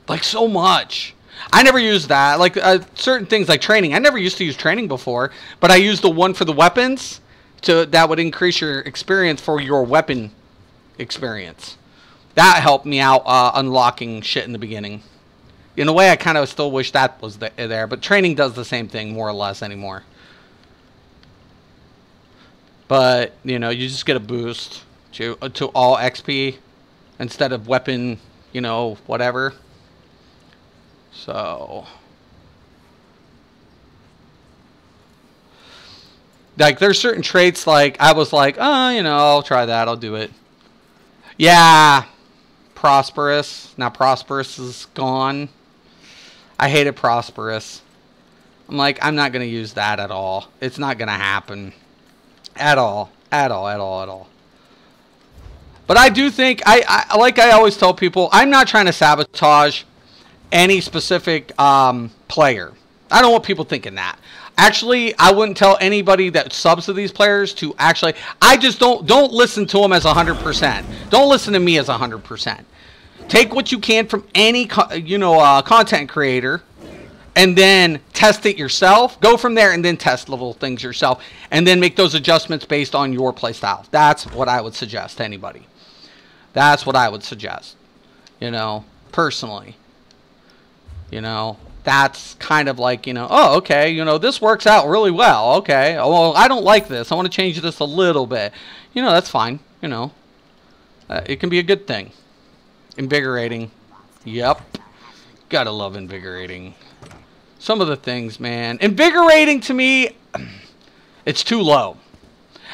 Like, so much. I never used that. Like, certain things like training. I never used to use training before, but I used the one for the weapons that would increase your experience for your weapon experience. That helped me out unlocking shit in the beginning. In a way, I kind of still wish that was there, but training does the same thing more or less anymore. But, you just get a boost to all XP instead of weapon, whatever. So, like, there's certain traits, like, I was like, oh, I'll try that, I'll do it. Yeah, Prosperous. Now Prosperous is gone. I hated Prosperous. I'm like, I'm not going to use that at all. It's not going to happen. At all. But I do think, like I always tell people, I'm not trying to sabotage any specific player. I don't want people thinking that. Actually, I wouldn't tell anybody that subs to these players to actually. I just don't listen to them as 100%. Don't listen to me as 100%. Take what you can from any, content creator, and then test it yourself. Go from there and then test little things yourself, and then make those adjustments based on your playstyle. That's what I would suggest to anybody. That's what I would suggest, personally. That's kind of like, oh, okay, this works out really well. Okay, well, I don't like this. I want to change this a little bit. That's fine. It can be a good thing. Invigorating. Yep. Gotta love invigorating. Some of the things, man. Invigorating to me, it's too low.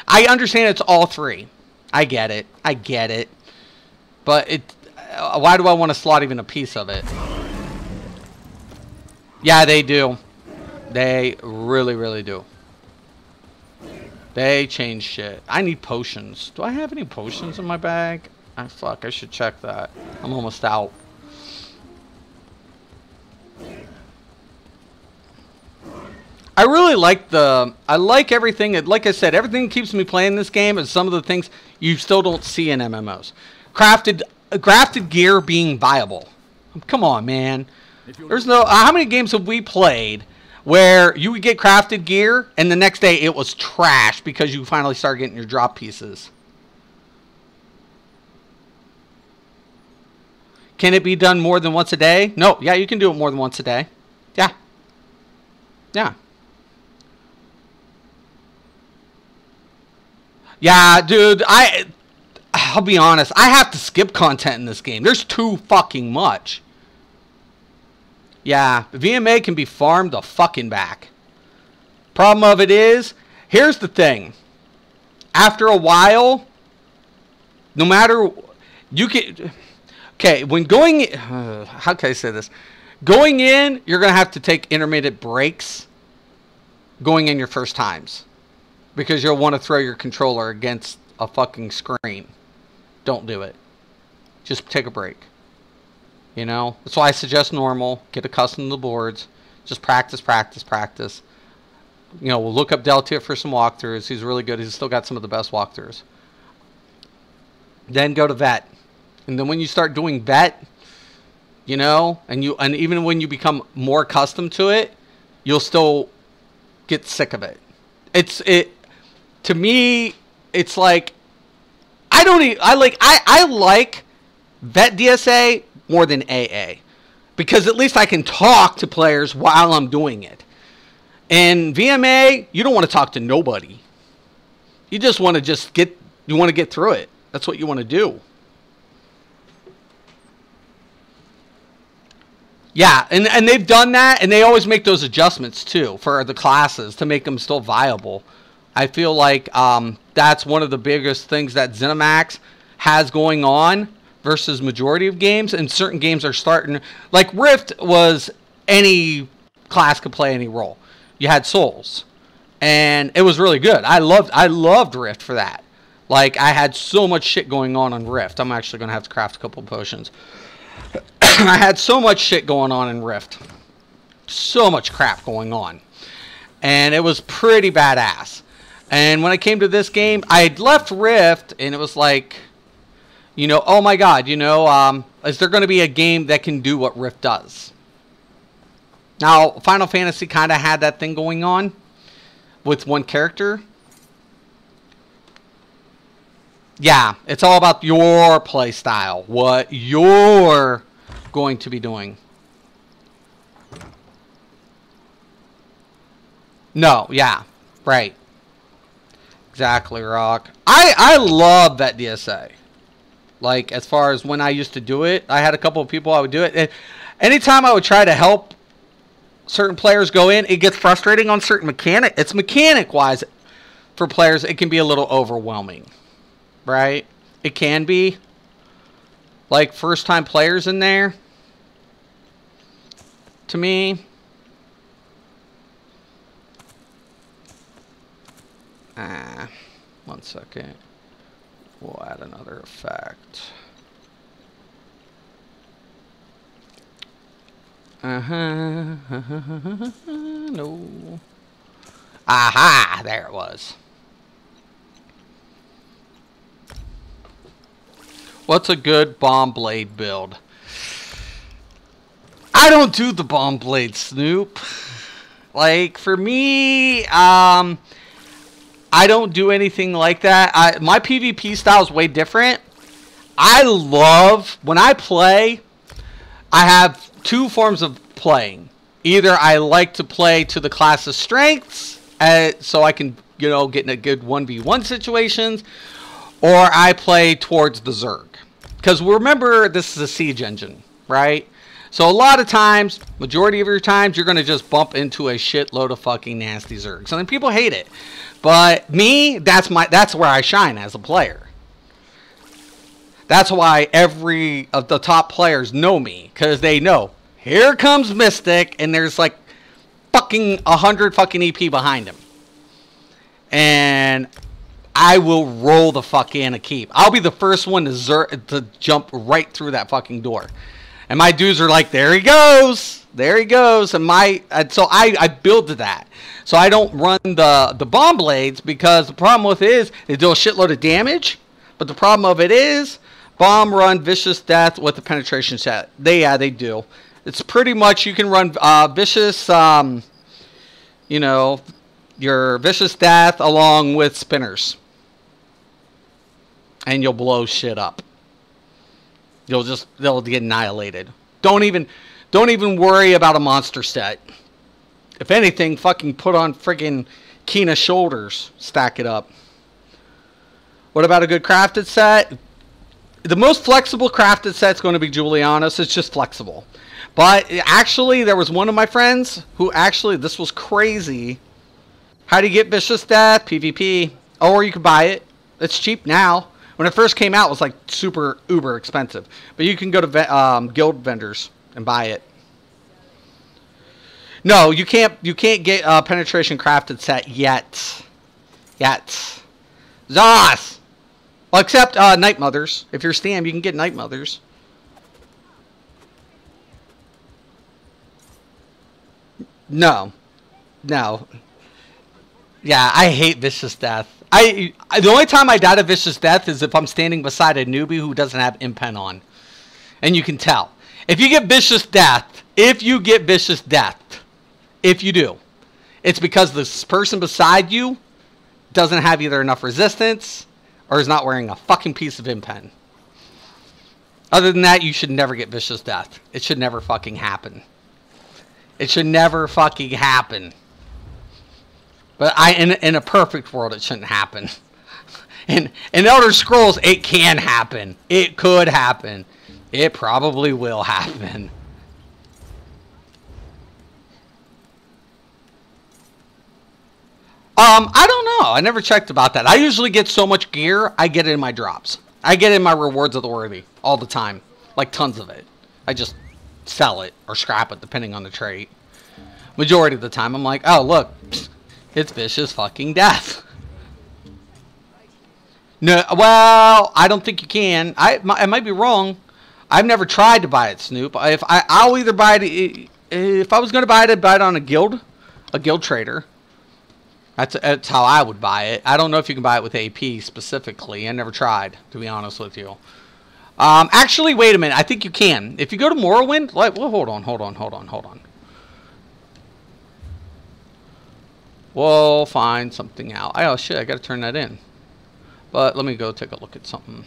I understand it's all 3. I get it. I get it. But why do I want to slot even a piece of it? Yeah, they do. They really, really do. They change shit. I need potions. Do I have any potions in my bag? Ah, fuck, I should check that. I'm almost out. I really like I like everything. Like I said, everything that keeps me playing this game is some of the things you still don't see in MMOs. Crafted gear being viable. Come on, man. There's no... How many games have we played where you would get crafted gear and the next day it was trash because you finally started getting your drop pieces? Can it be done more than once a day? No. Yeah, you can do it more than once a day. Yeah. Yeah. Yeah, dude, I'll be honest. I have to skip content in this game. There's too fucking much. Yeah, VMA can be farmed the fucking back. Problem of it is, here's the thing. After a while, no matter... You can... Okay, when going... how can I say this? Going in, you're going to have to take intermittent breaks going in your first times. Because you'll want to throw your controller against a fucking screen. Don't do it. Just take a break. That's why I suggest normal. Get accustomed to the boards. Just practice, practice, practice. We'll look up Deltia for some walkthroughs. He's really good. He's still got some of the best walkthroughs. Then go to vet. And then when you start doing vet, and even when you become more accustomed to it, you'll still get sick of it. To me, it's like I like vet DSA more than AA, because at least I can talk to players while I'm doing it. And VMA, you don't want to talk to nobody. You just want to get through it. That's what you want to do. Yeah, and they've done that, and they always make those adjustments too for the classes to make them still viable. I feel like that's one of the biggest things that ZeniMax has going on versus majority of games, and certain games are starting... Like Rift was any class could play any role. You had souls, and it was really good. I loved Rift for that. Like, I had so much shit going on Rift. I'm actually going to have to craft a couple potions. I had so much shit going on in Rift. So much crap going on. And it was pretty badass. And when I came to this game, I had left Rift, and it was like, oh my god, is there going to be a game that can do what Rift does? Now, Final Fantasy kind of had that thing going on with one character. Yeah, it's all about your play style, what you're going to be doing. No, yeah, right. Exactly, Rock. I love that DSA. Like, as far as when I used to do it, I had a couple of people I would do it. And anytime I would try to help certain players go in, it gets frustrating on certain mechanic. It's mechanic-wise, for players, it can be a little overwhelming. Right? It can be. Like, first-time players in there. To me. One second. We'll add another effect. No. Aha! There it was. What's a good bomb blade build? I don't do the bomb blade, Snoop. Like, for me, I don't do anything like that. My PvP style is way different. I love, when I play, I have two forms of playing. Either I like to play to the class's strengths, so I can, you know, get in a good 1v1 situations, or I play towards the Zerg. Because remember, this is a siege engine, right? So a lot of times, majority of your times, you're going to just bump into a shitload of fucking nasty Zergs. And then people hate it. But me, that's where I shine as a player. That's why every of the top players know me. Because they know, here comes Mystic, and there's like fucking 100 fucking EP behind him. And I will roll the fuck in a keep. I'll be the first one to jump right through that fucking door. And my dudes are like, there he goes. There he goes. And so I build to that. So I don't run the bomb blades, because the problem with it is they do a shitload of damage. But the problem of it is bomb run vicious death with the penetration set. They do. It's pretty much, you can run vicious, you know, your vicious death along with spinners. And you'll blow shit up. They'll get annihilated. Don't even worry about a monster set. If anything, fucking put on friggin' Kina shoulders. Stack it up. What about a good crafted set? The most flexible crafted set's going to be Julianos. It's just flexible. But actually, there was one of my friends who actually, this was crazy. How do you get Vicious Death? PvP. Or you can buy it. It's cheap now. When it first came out, it was like super uber expensive. But you can go to guild vendors and buy it. No, you can't get penetration crafted set yet. Zos! Well, except Night Mothers. If you're Stam, you can get Night Mothers. No. Yeah, I hate Vicious Death. The only time I die to Vicious Death is if I'm standing beside a newbie who doesn't have impen on. And you can tell. If you get Vicious Death, if you do, it's because this person beside you doesn't have either enough resistance or is not wearing a fucking piece of impen. Other than that, you should never get Vicious Death. It should never fucking happen. It should never fucking happen. But in a perfect world, it shouldn't happen. In Elder Scrolls, it can happen. It could happen. It probably will happen. I don't know. I never checked about that. I usually get so much gear, I get it in my drops. I get it in my rewards of the worthy all the time. Like tons of it. I just sell it or scrap it depending on the trait. Majority of the time, I'm like, oh, look. It's Vicious fucking Death. No, well, I don't think you can. I might be wrong. I've never tried to buy it, Snoop. I'll either buy it. If I was going to buy it, I'd buy it on a guild trader. That's how I would buy it. I don't know if you can buy it with AP specifically. I never tried, to be honest with you. Actually, wait a minute. I think you can. If you go to Morrowind, well, hold on. We'll find something out. Oh, shit, I gotta turn that in. But let me go take a look at something.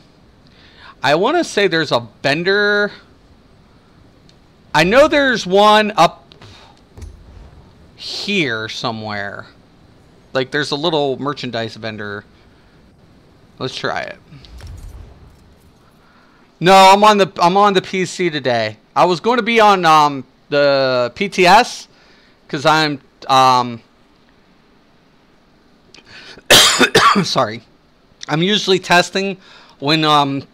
I want to say there's a vendor. I know there's one up here somewhere. Like, there's a little merchandise vendor. Let's try it. No, I'm on the PC today. I was going to be on the PTS because I'm sorry. I'm usually testing when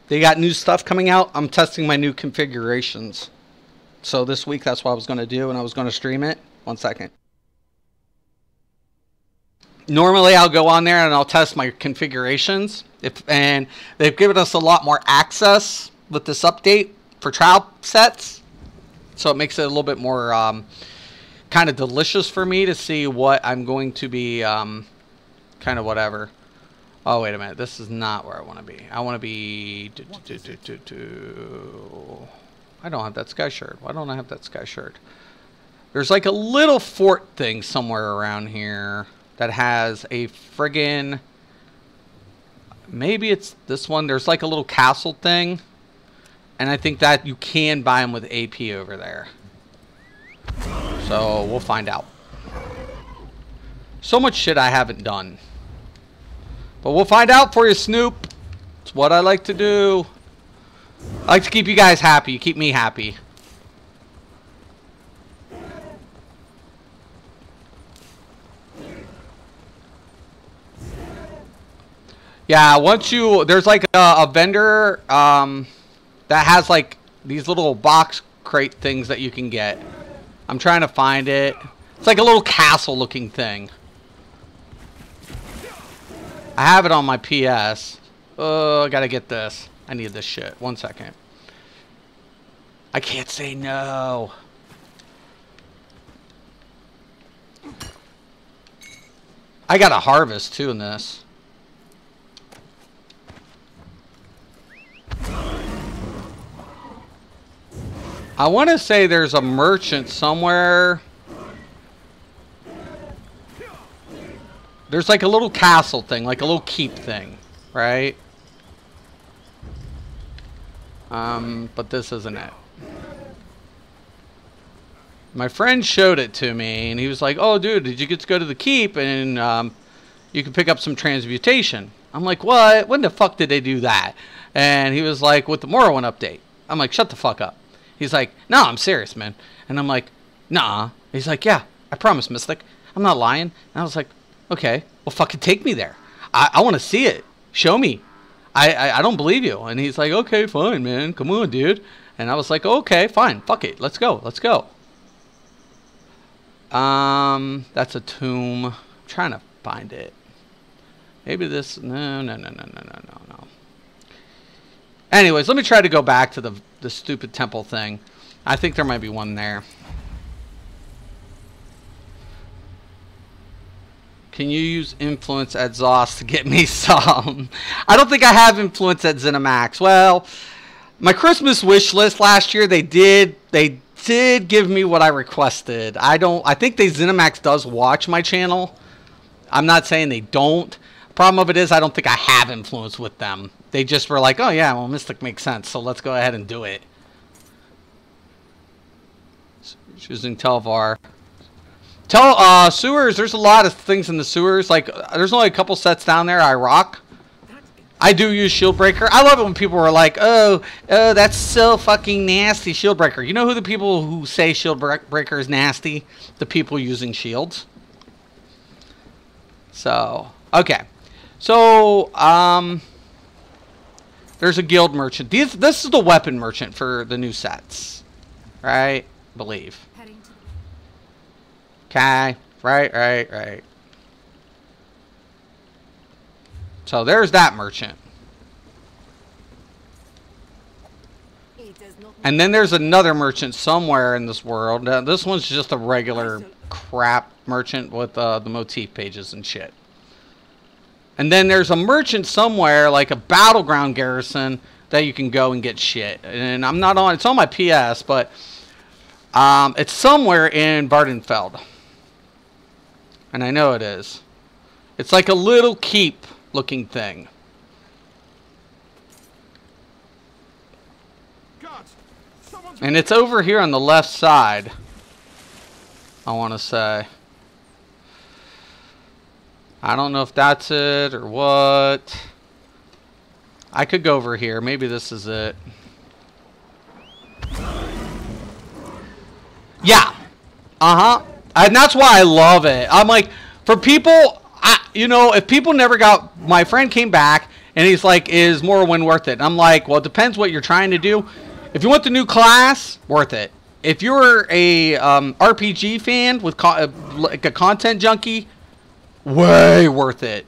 they got new stuff coming out. I'm testing my new configurations. So this week that's what I was going to do, and I was going to stream it. 1 second. Normally I'll go on there and I'll test my configurations. And they've given us a lot more access with this update for trial sets. So it makes it a little bit more kind of delicious for me to see what I'm going to be kind of whatever. Oh, wait a minute. This is not where I want to be. I want to be... I don't have that sky shirt. Why don't I have that sky shirt? There's like a little fort thing somewhere around here that has a friggin'... Maybe it's this one. There's like a little castle thing. And I think that you can buy them with AP over there. So we'll find out. So much shit I haven't done. But we'll find out for you, Snoop. It's what I like to do. I like to keep you guys happy. You keep me happy. Yeah, once you... There's like a vendor that has like these little box crate things that you can get. I'm trying to find it. It's like a little castle looking thing. I have it on my PS. Oh, I gotta get this. I need this shit. 1 second. I can't say no. I got a harvest too in this. I want to say there's a merchant somewhere. There's like a little castle thing, like a little keep thing, right? But this isn't it. My friend showed it to me, and he was like, "Oh, dude, did you get to go to the keep and you can pick up some transmutation?" I'm like, "What? When the fuck did they do that?" And he was like, "With the Morrowind update." I'm like, "Shut the fuck up." He's like, "No, I'm serious, man." And I'm like, "Nah." He's like, "Yeah, I promise, Mystic. I'm not lying." And I was like, "Okay, well, fucking take me there. I want to see it. Show me. I don't believe you." And he's like, "Okay, fine, man. Come on, dude." And I was like, "Okay, fine. Fuck it. Let's go. Let's go." That's a tomb. I'm trying to find it. Maybe this... No. Anyways, let me try to go back to the stupid temple thing. I think there might be one there. Can you use influence at Zoss to get me some? I don't think I have influence at ZeniMax. Well, my Christmas wish list last year, they did give me what I requested. I think ZeniMax does watch my channel. I'm not saying they don't. Problem of it is I don't think I have influence with them. They just were like, "Oh yeah, well, Mystic makes sense, so let's go ahead and do it." Choosing Telvar. Sewers, there's a lot of things in the sewers. Like, there's only a couple sets down there I rock. I do use Shieldbreaker. I love it when people are like, oh, that's so fucking nasty, Shieldbreaker. You know who the people who say Shieldbreaker is nasty? The people using shields. So, okay. So, there's a guild merchant. This is the weapon merchant for the new sets. Right? Believe. Okay. Right. So there's that merchant. And then there's another merchant somewhere in this world. This one's just a regular crap merchant with the motif pages and shit. And then there's a merchant somewhere, like a battleground garrison, that you can go and get shit. And I'm not on... It's on my PS, but... it's somewhere in Vardenfeld. And I know it is. It's like a little keep looking thing. And it's over here on the left side, I want to say. I don't know if that's it or what. I could go over here. Maybe this is it. Yeah. Uh-huh. And that's why I love it. I'm like, for people, you know, if people never got... My friend came back, and he's like, is Morrowind worth it? And I'm like, well, it depends what you're trying to do. If you want the new class, worth it. If you're a RPG fan with like a content junkie, way worth it.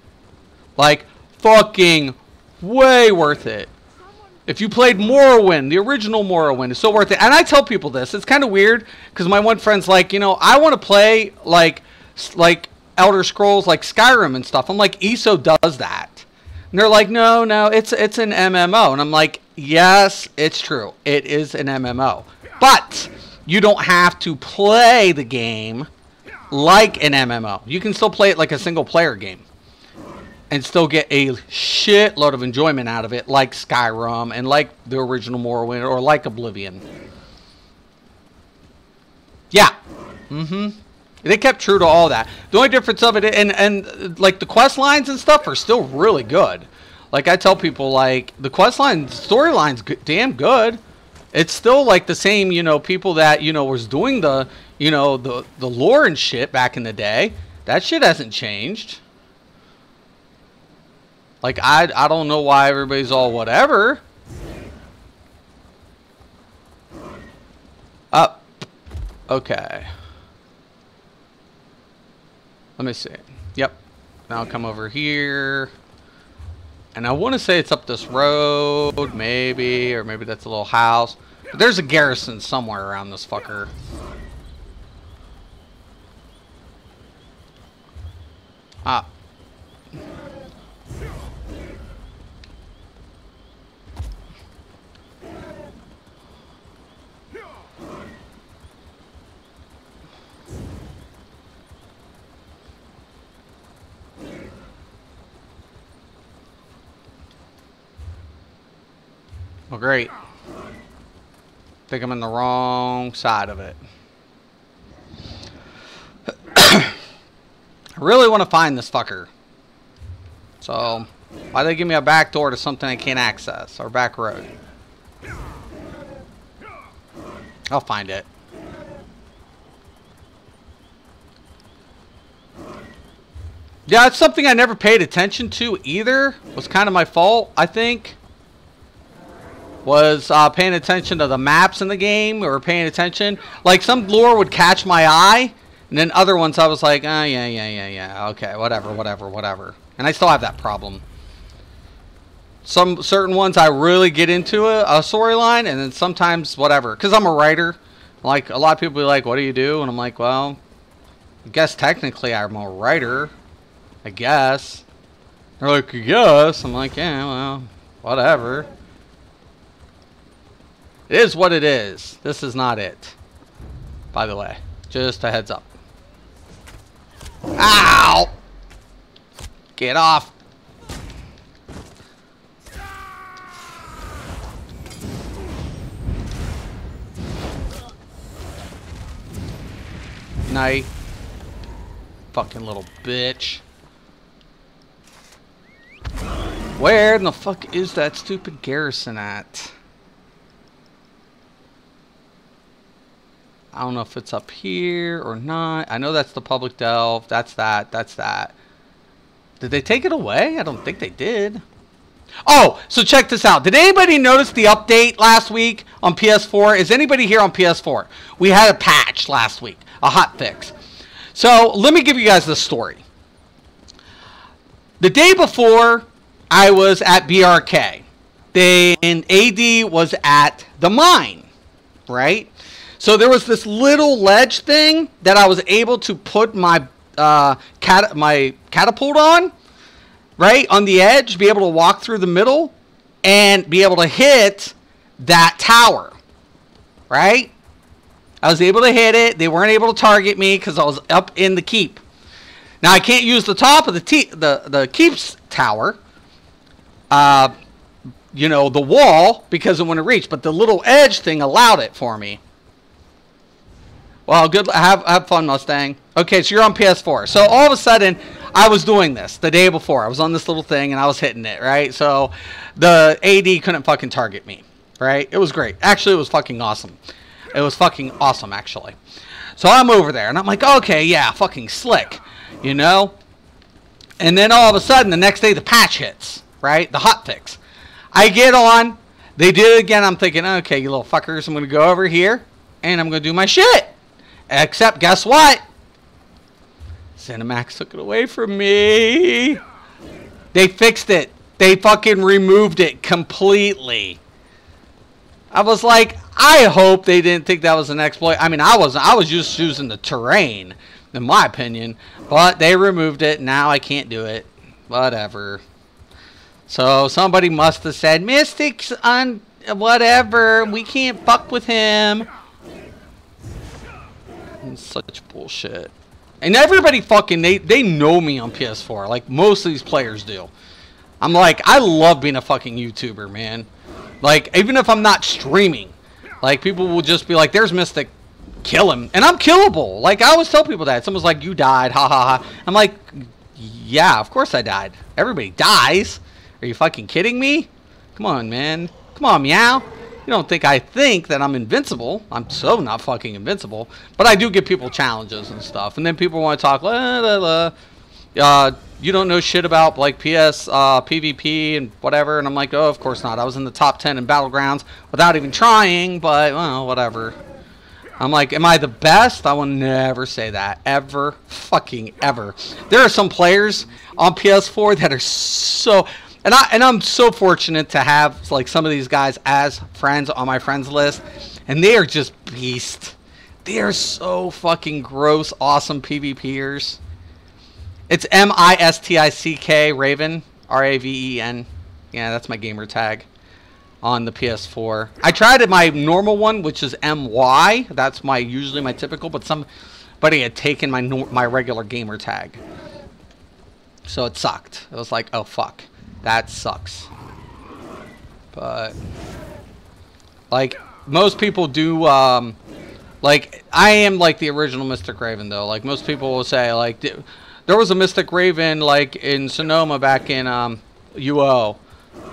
Like, fucking way worth it. If you played Morrowind, the original Morrowind, it's so worth it. And I tell people this. It's kind of weird because my one friend's like, you know, I want to play like Elder Scrolls, like Skyrim and stuff. I'm like, ESO does that. And they're like, no, no, it's an MMO. And I'm like, yes, it's true. It is an MMO. But you don't have to play the game like an MMO. You can still play it like a single player game and still get a shitload of enjoyment out of it, like Skyrim and like the original Morrowind or like Oblivion. Yeah. They kept true to all that. The only difference of it, and like the quest lines and stuff are still really good. Like I tell people, like the quest line storyline's damn good. It's still like the same, you know, people that, you know, was doing the, you know, the lore and shit back in the day. That shit hasn't changed. Like I don't know why everybody's all whatever. Okay. Let me see. Yep. Now I'll come over here. And I want to say it's up this road, maybe, or maybe that's a little house. But there's a garrison somewhere around this fucker. Ah. Well, great. Think I'm in the wrong side of it. I really want to find this fucker. So, why they give me a back door to something I can't access? Or back road? I'll find it. Yeah, it's something I never paid attention to either. It was kind of my fault, I think. Was paying attention to the maps in the game, or paying attention. Like, some lore would catch my eye, and then other ones I was like, oh, yeah, okay, whatever. And I still have that problem. Some certain ones I really get into a storyline, and then sometimes whatever. Because I'm a writer. Like, a lot of people be like, what do you do? And I'm like, well, I guess technically I'm a writer. I guess. They're like, yes. I'm like, yeah, well, whatever. It is what it is. This is not it. By the way. Just a heads up. Ow! Get off. Night. Fucking little bitch. Where in the fuck is that stupid garrison at? I don't know if it's up here or not. I know that's the public delve. That's that. That's that. Did they take it away? I don't think they did. Oh, so check this out. Did anybody notice the update last week on PS4? Is anybody here on PS4? We had a patch last week. A hot fix. So, let me give you guys the story. The day before, I was at BRK. Then AD was at the mine. Right? So there was this little ledge thing that I was able to put my catapult on, right, on the edge, be able to walk through the middle, and be able to hit that tower, right? I was able to hit it. They weren't able to target me because I was up in the keep. Now I can't use the top of the keep's tower, you know, the wall, because it wouldn't reach, but the little edge thing allowed it for me. Well, good. Have fun, Mustang. Okay, so you're on PS4. So all of a sudden, I was doing this the day before. I was on this little thing, and I was hitting it, right? So the AD couldn't fucking target me, right? It was great. Actually, it was fucking awesome. It was fucking awesome, actually. So I'm over there, and I'm like, okay, yeah, fucking slick, you know? And then all of a sudden, the next day, the patch hits, right? The hotfix. I get on. They did it again. I'm thinking, okay, you little fuckers, I'm going to go over here, and I'm going to do my shit. Except, guess what? Cinemax took it away from me. They fixed it. They fucking removed it completely. I was like, I hope they didn't think that was an exploit. I mean, I was just using the terrain, in my opinion. But they removed it. Now I can't do it. Whatever. So somebody must have said, Mystic's on whatever, we can't fuck with him. It's such bullshit. And everybody fucking, they know me on PS4. Like, most of these players do. I'm like, I love being a fucking YouTuber, man. Like, even if I'm not streaming, like, people will just be like, there's Mystic, kill him. And I'm killable. Like, I always tell people that. Someone's like, you died, ha ha ha. I'm like, yeah, of course I died. Everybody dies. Are you fucking kidding me? Come on, man. Come on, meow. You don't think I think that I'm invincible. I'm so not fucking invincible. But I do give people challenges and stuff. And then people want to talk, you don't know shit about, like, PS, PvP and whatever. And I'm like, oh, of course not. I was in the top 10 in Battlegrounds without even trying. But, well, whatever. I'm like, am I the best? I will never say that. Ever. Fucking ever. There are some players on PS4 that are so... And I'm so fortunate to have, like, some of these guys as friends on my friends list. And they are just beast. They are so fucking gross, awesome PvPers. It's M-I-S-T-I-C-K, Raven. R-A-V-E-N. Yeah, that's my gamer tag on the PS4. I tried my normal one, which is M-Y. That's usually my typical, but somebody had taken my regular gamer tag. So it sucked. It was like, oh, fuck. That sucks. But, like, most people do, like, I am, like, the original Mystic Raven, though. Like, most people will say, like, there was a Mystic Raven, like, in Sonoma back in, UO.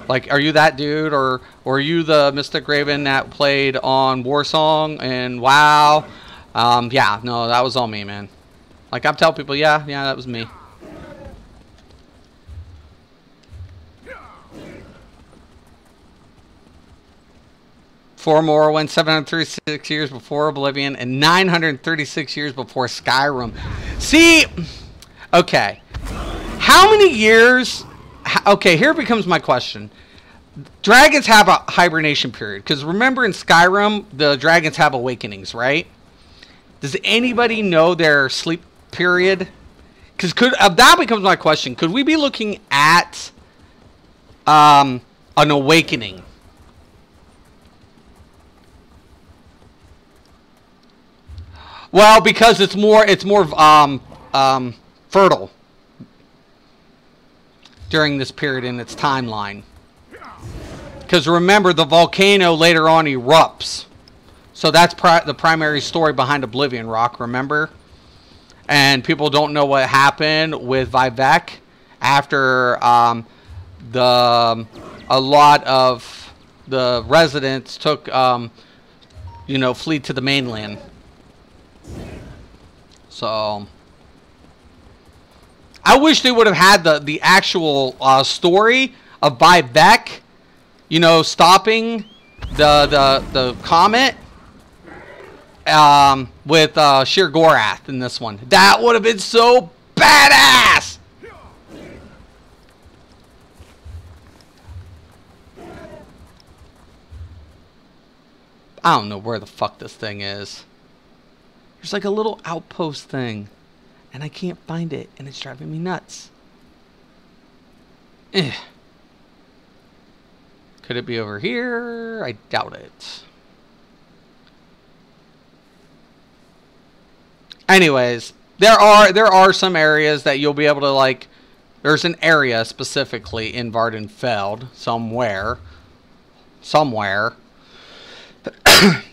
Like, are you that dude? Or are you the Mystic Raven that played on Warsong and WoW? Yeah, no, that was all me, man. Like, I'm telling people, yeah, that was me. For Morrowind, 736 years before Oblivion, and 936 years before Skyrim. See, okay, how many years? Okay, here becomes my question. Dragons have a hibernation period, because remember in Skyrim, the dragons have awakenings, right? Does anybody know their sleep period? Because that becomes my question. Could we be looking at an awakening? Well, because it's more fertile during this period in its timeline. Because remember, the volcano later on erupts. So that's the primary story behind Oblivion Rock, remember? And people don't know what happened with Vivek after a lot of the residents took, fled to the mainland. So I wish they would have had the actual story of Vivek, stopping the comet with Sheer Gorath in this one. That would have been so badass. I don't know where the fuck this thing is. There's like a little outpost thing, and I can't find it, and it's driving me nuts. Could it be over here? I doubt it. Anyways, there are some areas that you'll be able to, like, there's an area specifically in Vardenfeld somewhere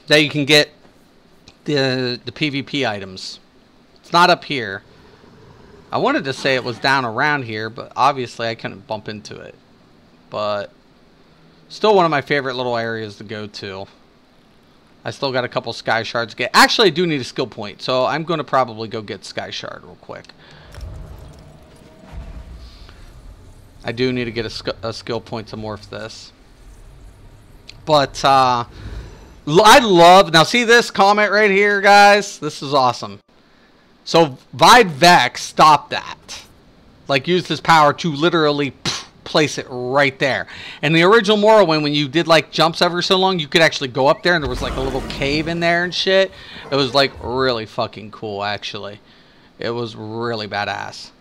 that you can get the PvP items. It's not up here. I wanted to say it was down around here, but obviously I couldn't bump into it. But still one of my favorite little areas to go to. I still got a couple Sky Shards to get. Actually, I do need a skill point, so I'm going to probably go get Sky Shard real quick. I do need to get a skill point to morph this. But, I love... Now, see this comment right here, guys? This is awesome. So, Vivek stopped that. Like, used his power to literally place it right there. And the original Morrowind, when you did, like, jumps ever so long, you could actually go up there, and there was, like, a little cave in there and shit. It was, like, really fucking cool, actually. It was really badass.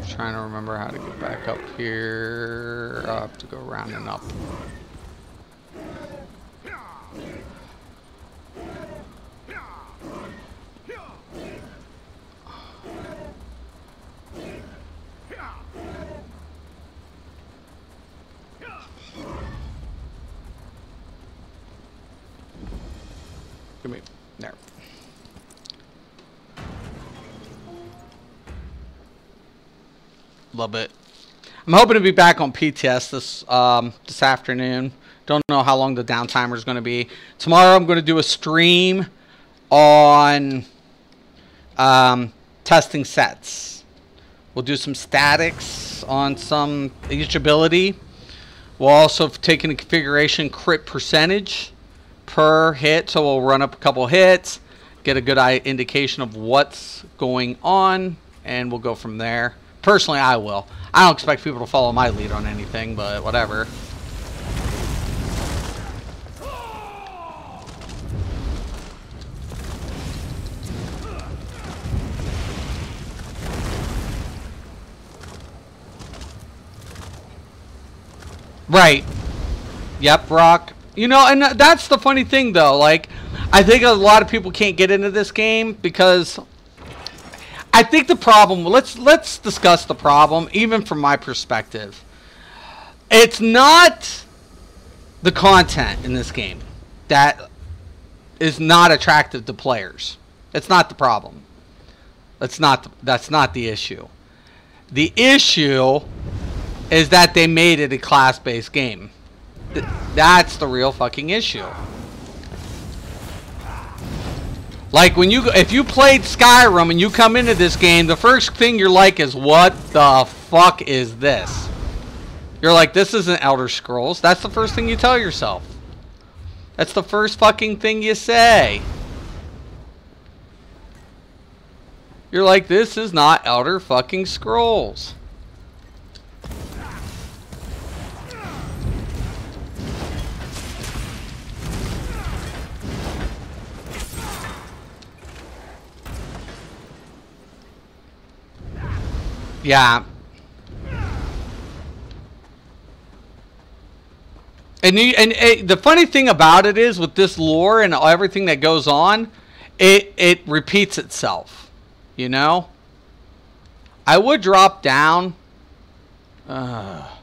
Trying to remember how to get back up here. I'll have to go around and up. Give me there. Love it. I'm hoping to be back on PTS this afternoon. Don't know how long the downtimer is going to be. Tomorrow I'm going to do a stream on testing sets. We'll do some statics on each ability. We'll also take into configuration crit percentage per hit. So we'll run up a couple hits, get a good indication of what's going on, and we'll go from there. Personally, I will. I don't expect people to follow my lead on anything, but whatever. Right. Yep, Brock. You know, and that's the funny thing, though. Like, I think a lot of people can't get into this game because I think the problem, let's discuss the problem, even from my perspective. It's not the content in this game that is not attractive to players. It's not the problem. That's not the issue. The issue is that they made it a class-based game. That's the real fucking issue. Like if you played Skyrim and you come into this game, the first thing you're like is, what the fuck is this? You're like, this isn't Elder Scrolls. That's the first thing you tell yourself. That's the first fucking thing you say. You're like, this is not Elder fucking Scrolls. Yeah. And the funny thing about it is, with this lore and everything that goes on, it repeats itself. You know? I would drop down. Let's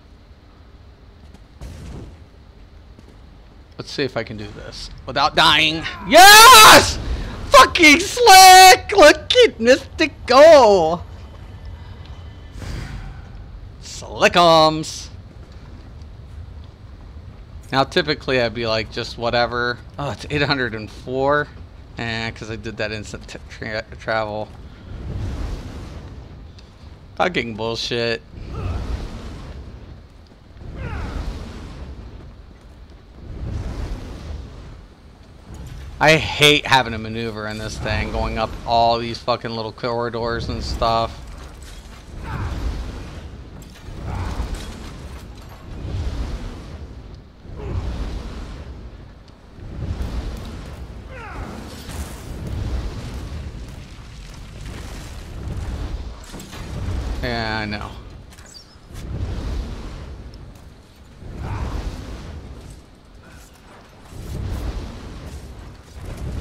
see if I can do this without dying. Yes! Fucking slick! Look at Mystic go! Slickums. Now, typically, I'd be like, just whatever. Oh, it's 804. Because I did that instant travel. Fucking bullshit. I hate having to maneuver in this thing, going up all these fucking little corridors and stuff. Yeah, I know.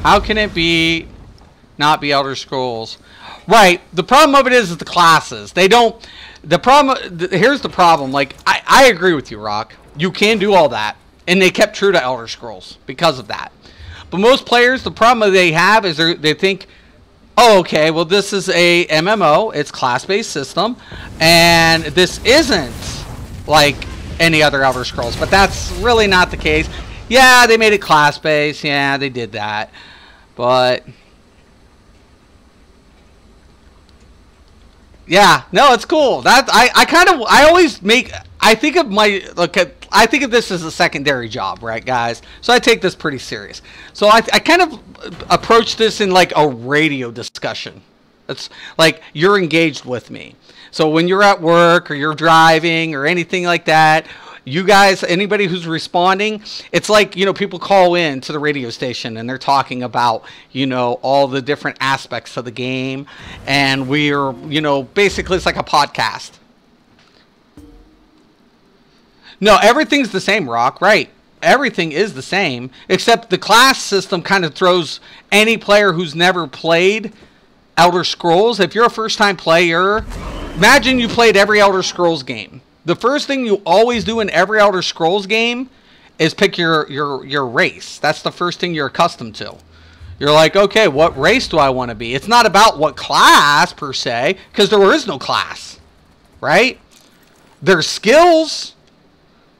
How can it not be Elder Scrolls? Right. The problem of it is the classes. They don't. The problem. Here's the problem. Like, I agree with you, Rock. You can do all that, and they kept true to Elder Scrolls because of that. But most players, the problem they have is they think, oh, okay, well, this is a MMO. It's class-based system, and this isn't like any other Elder Scrolls. But that's really not the case. Yeah, they made it class-based. Yeah, they did that. But yeah, no, it's cool. That I think of this as a secondary job, right, guys? So I take this pretty serious. So I kind of approach this in like a radio discussion. It's like you're engaged with me. So when you're at work or you're driving or anything like that, you guys, anybody who's responding, it's like, people call in to the radio station and they're talking about, all the different aspects of the game. And we're, basically it's like a podcast. No, everything's the same, Rock, right? Everything is the same, except the class system kind of throws any player who's never played Elder Scrolls. If you're a first-time player, imagine you played every Elder Scrolls game. The first thing you always do in every Elder Scrolls game is pick your race. That's the first thing you're accustomed to. You're like, okay, what race do I want to be? It's not about what class, per se, because there is no class, right? There's skills.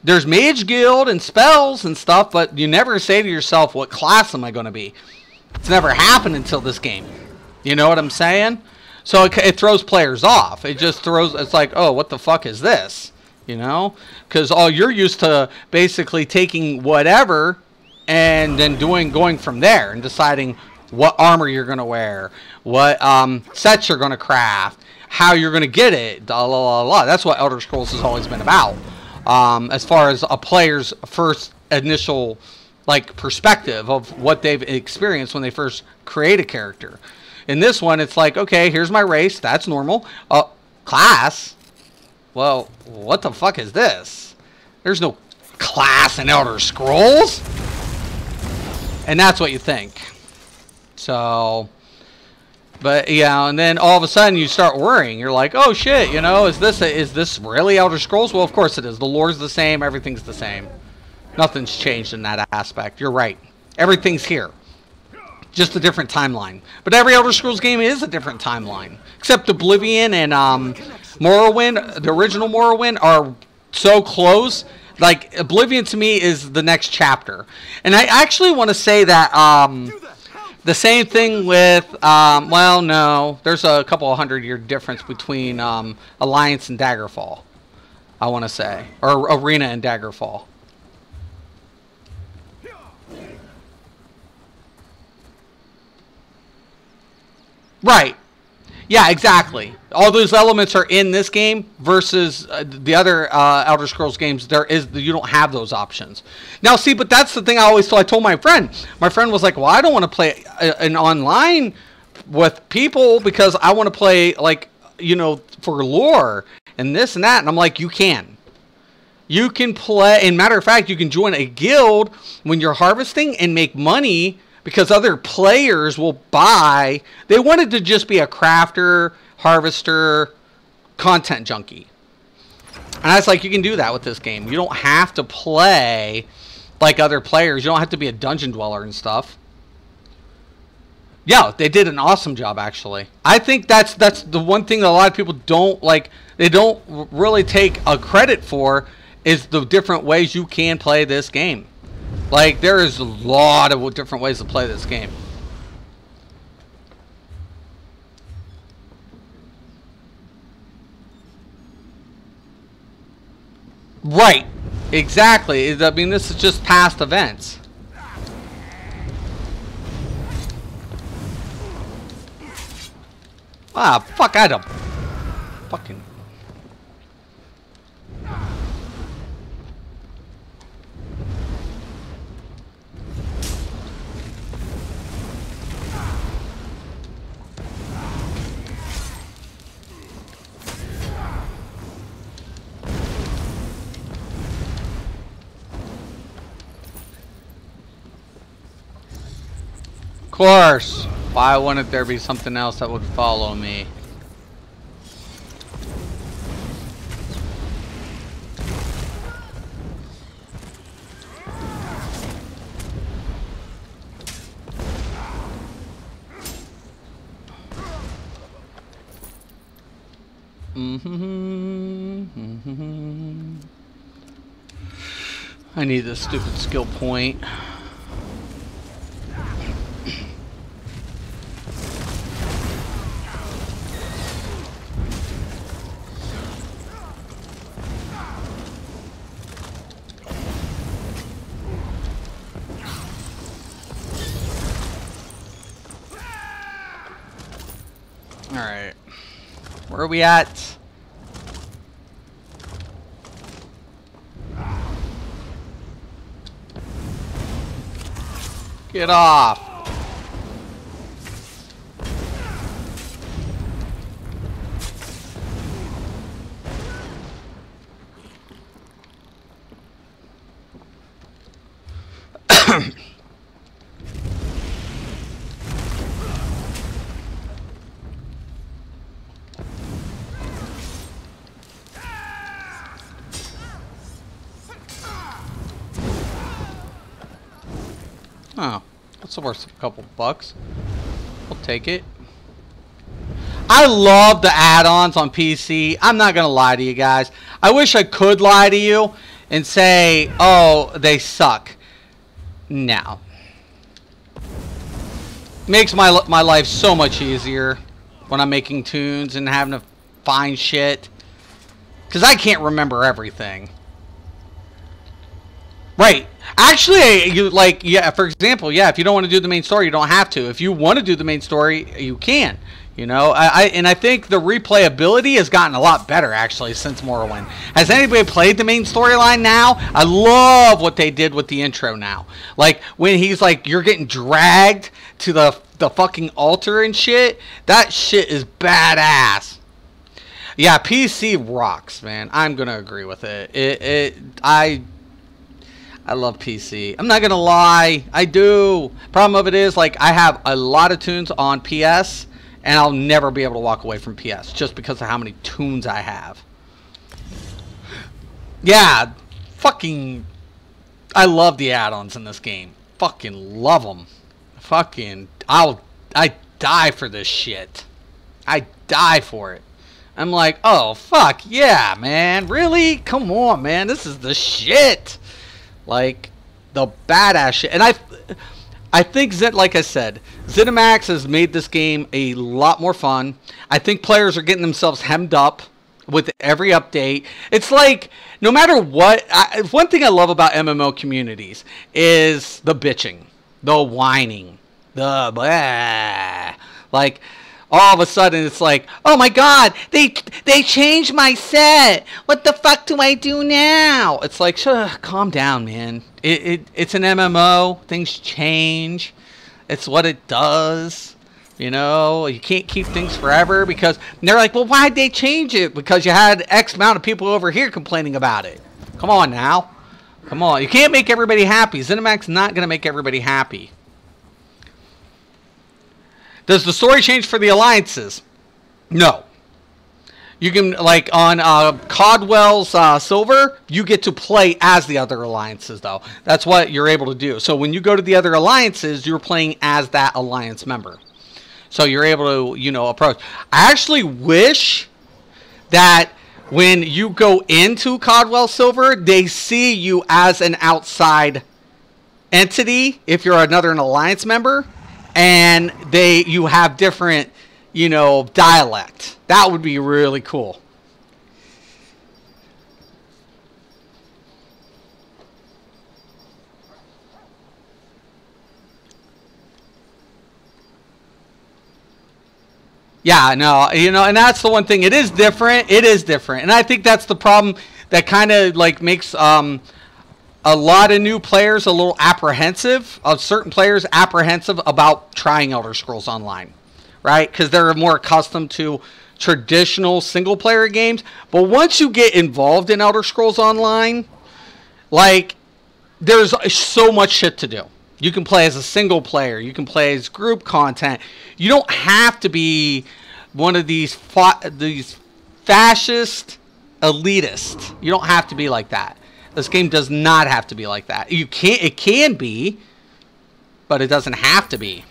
There's Mage Guild and spells and stuff, but you never say to yourself, what class am I going to be? It's never happened until this game. You know what I'm saying? So it throws players off. It just throws, it's like, oh, what the fuck is this? Because all you're used to basically taking whatever and then going from there and deciding what armor you're going to wear, what sets you're going to craft, how you're going to get it, That's what Elder Scrolls has always been about. As far as a player's first initial perspective of what they've experienced when they first create a character. In this one, it's like, okay, here's my race. That's normal. Class? Well, what the fuck is this? There's no class in Elder Scrolls. And that's what you think. So, but yeah, and then all of a sudden you start worrying. You're like, oh shit, is this really Elder Scrolls? Well, of course it is. The lore's the same. Everything's the same. Nothing's changed in that aspect. You're right. Everything's here. Just a different timeline. But every Elder Scrolls game is a different timeline. Except Oblivion and Morrowind, the original Morrowind, are so close. Like, Oblivion to me is the next chapter. And I actually want to say that the same thing with, well, no. There's a couple of 100-year difference between Alliance and Daggerfall, I want to say. Or Arena and Daggerfall. Right. Yeah, exactly. All those elements are in this game versus the other Elder Scrolls games. You don't have those options. Now, see, but that's the thing I told my friend. My friend was like, well, I don't want to play an online with people because I want to play, for lore and this and that. And I'm like, you can. You can play. And matter of fact, you can join a guild when you're harvesting and make money because other players will buy. They wanted to just be a crafter, harvester, content junkie. And I was like, you can do that with this game. You don't have to play like other players. You don't have to be a dungeon dweller and stuff. Yeah, they did an awesome job, actually. I think that's the one thing that a lot of people don't they don't really take a credit for is the different ways you can play this game. There is a lot of different ways to play this game. Right. Exactly. I mean, this is just past events. Ah, fuck, I don't fucking... Of course. Why wouldn't there be something else that would follow me? I need this stupid skill point. Alright. Where are we at? Get off. Oh, that's worth a couple bucks. We'll take it. I love the add-ons on PC. I'm not gonna lie to you guys. I wish I could lie to you and say, oh, they suck. No. Makes my life so much easier when I'm making tunes and having to find shit. Because I can't remember everything. Right. Actually, you like, yeah, for example, yeah, if you don't want to do the main story, you don't have to. If you want to do the main story, you can. You know, I think the replayability has gotten a lot better, actually, since Morrowind. Has anybody played the main storyline now? I love what they did with the intro now. Like, when he's like, you're getting dragged to the fucking altar and shit. That shit is badass. Yeah, PC rocks, man. I'm going to agree with it. I love PC. I'm not going to lie. I do. Problem of it is, like, I have a lot of tunes on PS, and I'll never be able to walk away from PS just because of how many tunes I have. Yeah, fucking, I love the add-ons in this game. Fucking love them. Fucking, I die for this shit. I die for it. I'm like, oh, fuck, yeah, man. Really? Come on, man. This is the shit. Like, the badass shit. And I think, like I said, ZeniMax has made this game a lot more fun. I think players are getting themselves hemmed up with every update. It's like, no matter what, one thing I love about MMO communities is the bitching, the whining, the blah. Like, all of a sudden it's like, oh my god, they changed my set. What the fuck do I do now? It's like, calm down, man. It's an MMO. Things change. It's what it does. You know, you can't keep things forever because they're like, well, why'd they change it? Because you had X amount of people over here complaining about it. Come on now. Come on. You can't make everybody happy. ZeniMax's not going to make everybody happy. Does the story change for the alliances? No. You can, like, on Codwell's Silver, you get to play as the other alliances, though. That's what you're able to do. So when you go to the other alliances, you're playing as that alliance member. So you're able to, you know, approach. I actually wish that when you go into Codwell Silver, they see you as an outside entity if you're an alliance member. And you have different, you know, dialect. That would be really cool. Yeah, no, you know, and that's the one thing. It is different. It is different. And I think that's the problem that kind of, like, makes a lot of new players a little apprehensive, of certain players apprehensive about trying Elder Scrolls Online, right? Because they're more accustomed to traditional single-player games. But once you get involved in Elder Scrolls Online, like, there's so much shit to do. You can play as a single player. You can play as group content. You don't have to be one of these fascist elitists. You don't have to be like that. This game does not have to be like that. You can't. It can be, but it doesn't have to be.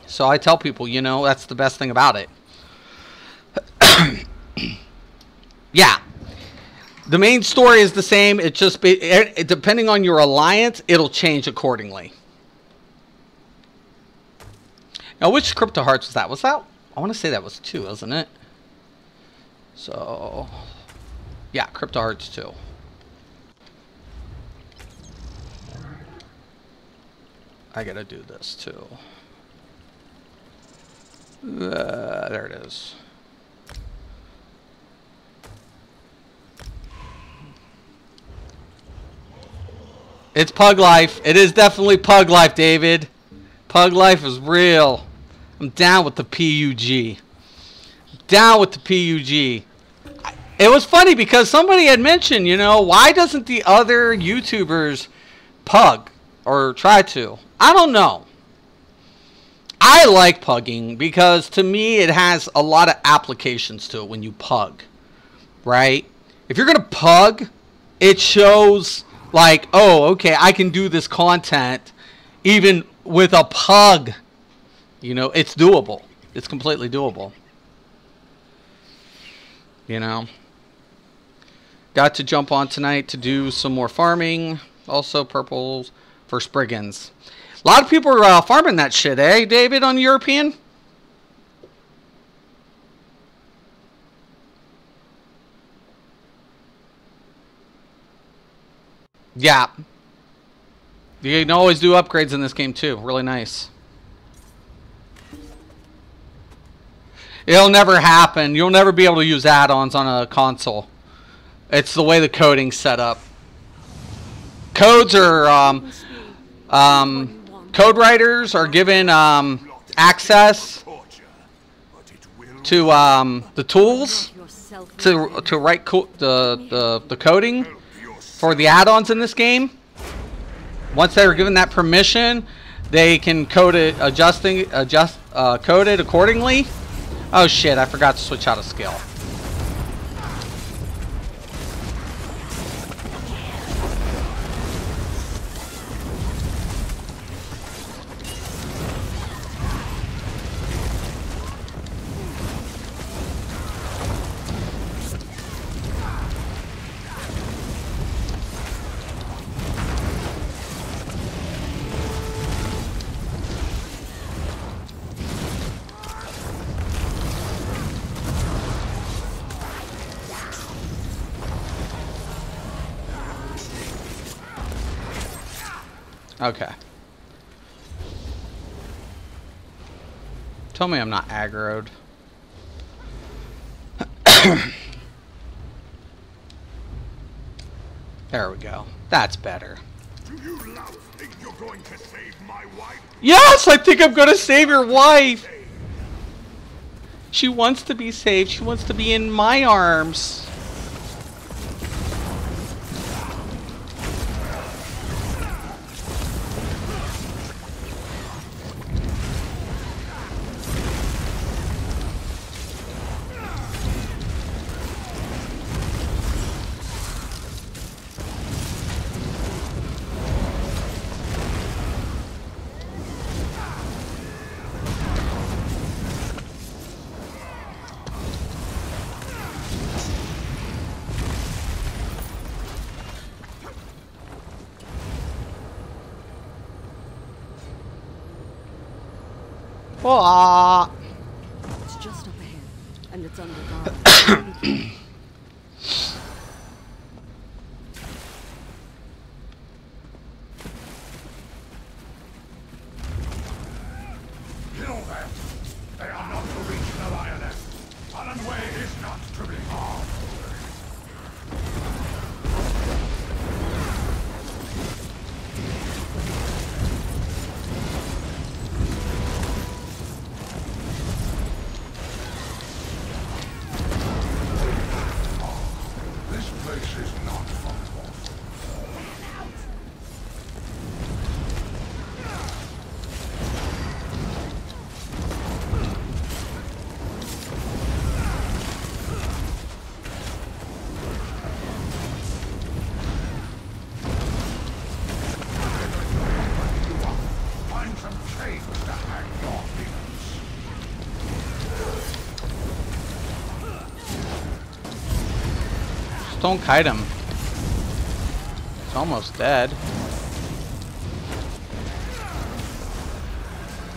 So I tell people, you know, that's the best thing about it. Yeah. The main story is the same. It just, depending on your alliance, it'll change accordingly. Now, which Crypto Hearts was that? Was that? I want to say that was 2, wasn't it? So, yeah, Crypto Hearts 2. I gotta do this too. There it is. It's pug life. It is definitely pug life, David. Pug life is real. I'm down with the PUG. Down with the PUG. It was funny because somebody had mentioned, you know, why doesn't the other YouTubers pug or try to? I don't know. I like pugging because to me it has a lot of applications to it when you pug, right? If you're going to pug, it shows like, oh, okay, I can do this content even with a pug. You know, it's doable. It's completely doable. You know. Got to jump on tonight to do some more farming. Also purples for Spriggans. A lot of people are farming that shit, eh, David, on European? Yeah. You can always do upgrades in this game, too. Really nice. It'll never happen. You'll never be able to use add-ons on a console. It's the way the coding's set up. Codes are... code writers are given access to the tools to write the coding for the add-ons in this game. Once they're given that permission, they can code it, code it accordingly. Oh shit! I forgot to switch out a skill. Okay. Tell me I'm not aggroed. There we go. That's better. Do you now think you're going to save my wife? Yes, I think I'm going to save your wife. She wants to be saved. She wants to be in my arms. It's just up ahead, and it's under guard. Kill them! They are not to reach the lioness! Alan Way is not to be harmed! This place is not fun. Find some chains to hang your demons. Just don't kite him. He's almost dead.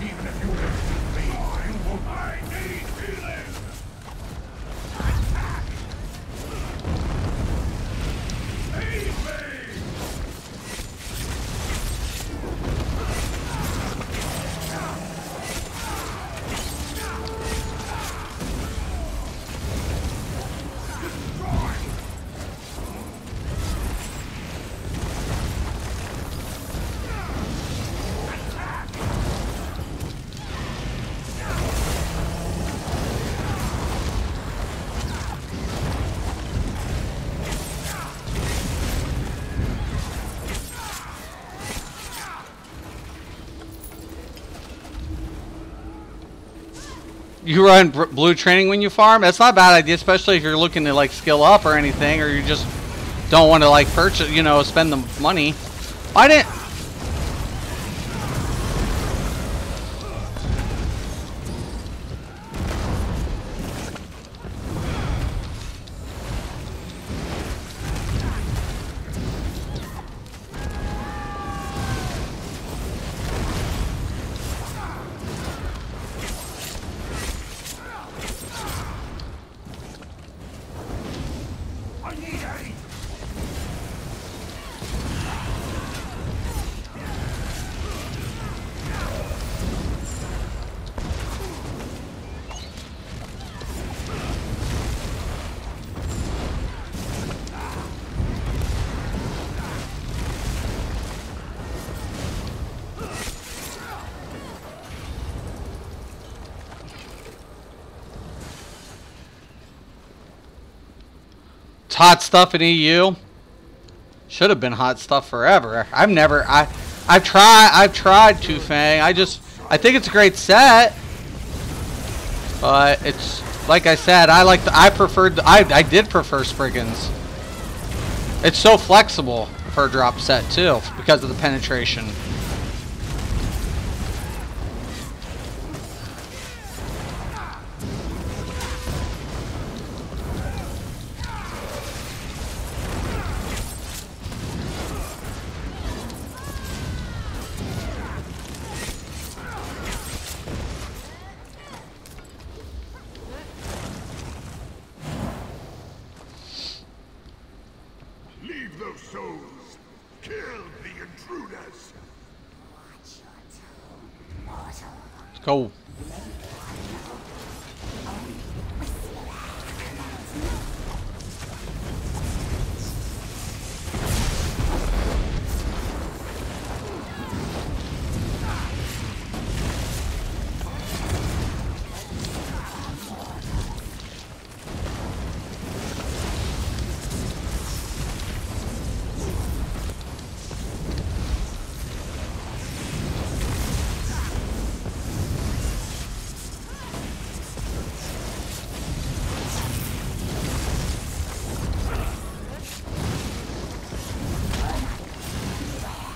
Even if you defeat me, I need healing. Leave me! You run blue training when you farm? That's not a bad idea, especially if you're looking to like skill up or anything, or you just don't want to like purchase, you know, spend the money. I didn't. I need aid. It's hot stuff in EU. Should have been hot stuff forever. I've tried Two Fang. I think it's a great set. But it's like I said, I did prefer Spriggans. It's so flexible per drop set too, because of the penetration. Leave those souls. Kill the intruders. Let's go.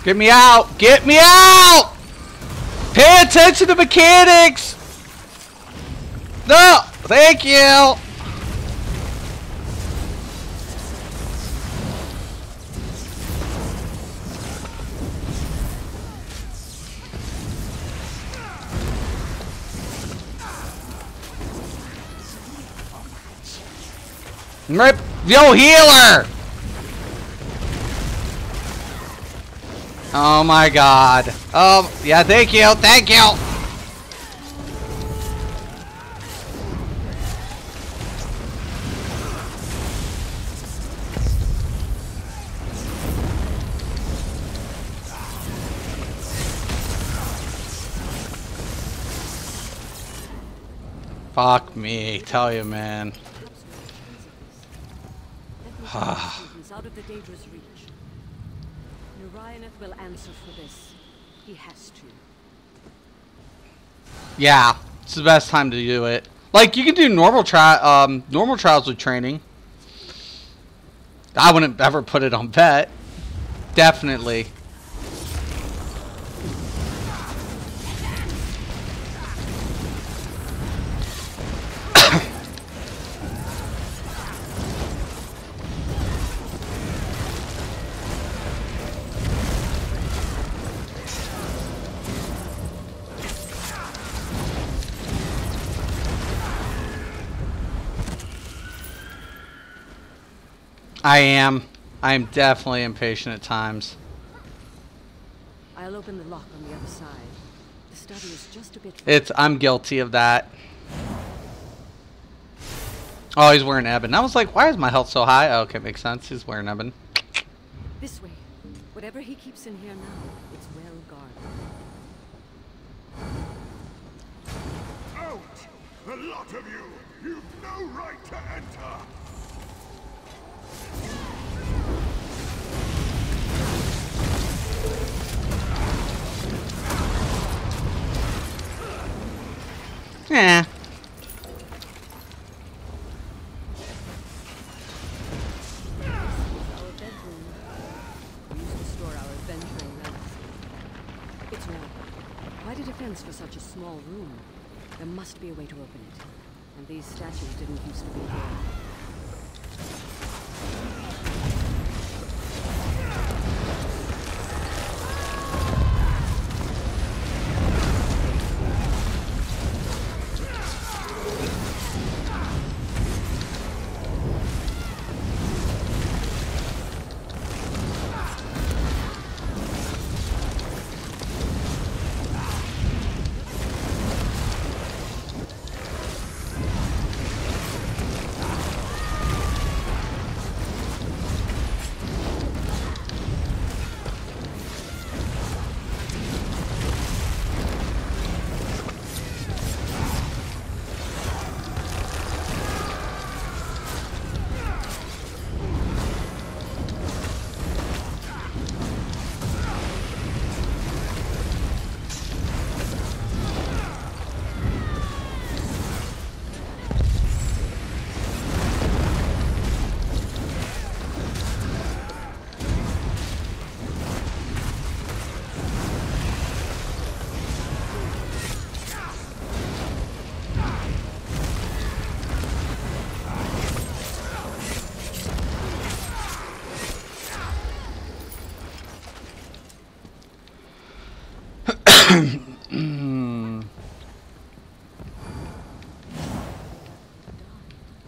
Get me out! Get me out! Pay attention to mechanics! No! Thank you! Rip! Yo, healer! Oh my god. Oh, yeah, thank you, thank you! Fuck me, tell you, man. Out of the dangerous reach. Narayaneth will answer for this. He has to. Yeah, it's the best time to do it. Like, you can do normal trials with training. I wouldn't ever put it on vet. Definitely. I am definitely impatient at times. I'll open the lock on the other side. The study is just a bit. I'm guilty of that. Oh, he's wearing Ebon. I was like, why is my health so high? Oh, okay, makes sense. He's wearing Ebon. This way. Whatever he keeps in here now, it's well guarded. Out! The lot of you! You've no right to enter! Yeah. Quite a defense for such a small room. There must be a way to open it. And these statues didn't used to be here.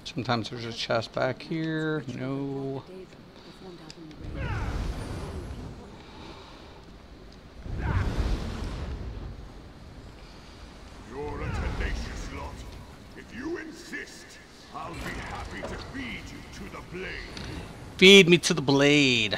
Sometimes there's a chest back here. No. You're a tenacious lot. If you insist, I'll be happy to feed you to the blade. Feed me to the blade.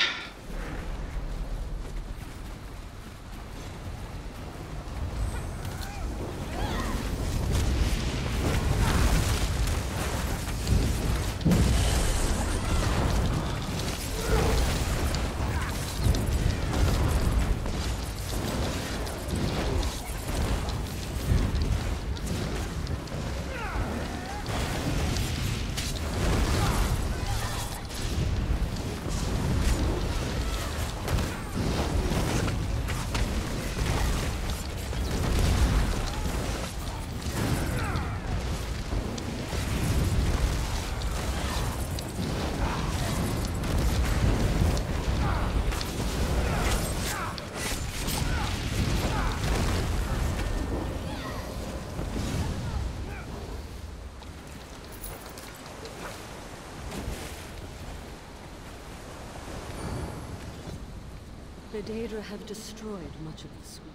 The Daedra have destroyed much of the swamp.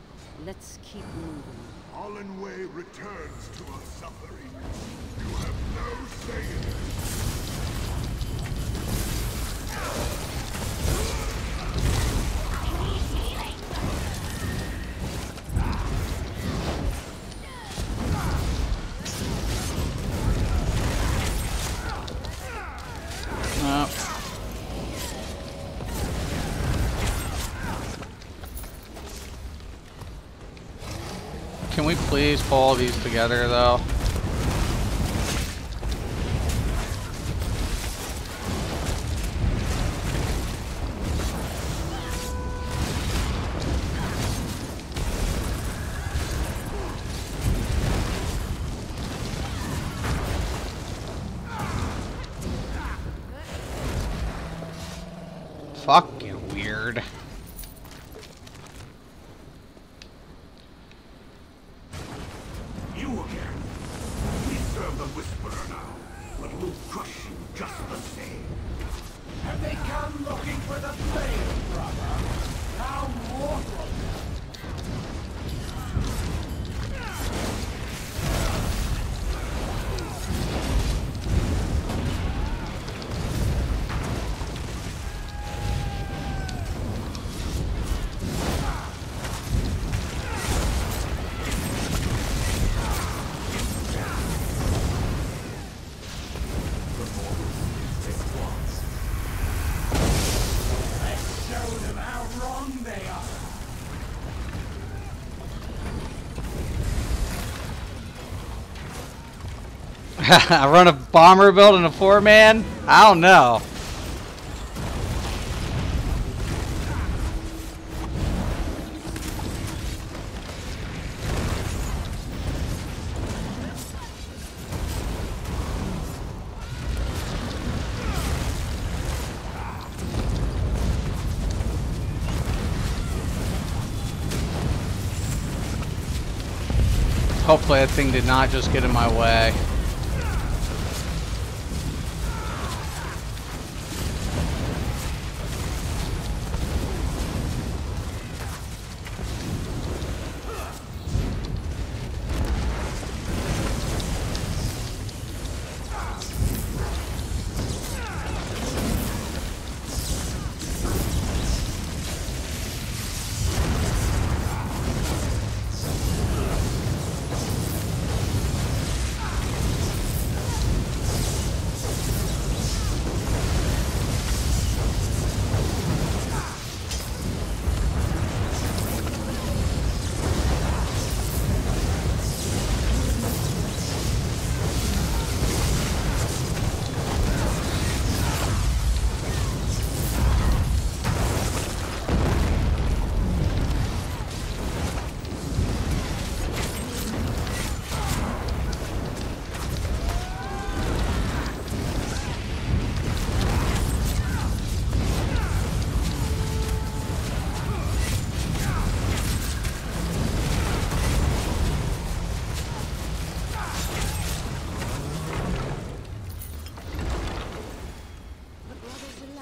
Let's keep moving. Allenway returns to our suffering. You have no say in it. Can we please pull all these together, though? Fucking weird. You again. We serve the Whisperer now, but we'll crush you just the same. Have they come looking for the blade, brother? How mortal! I run a bomber build and a 4-man? I don't know. Hopefully that thing did not just get in my way.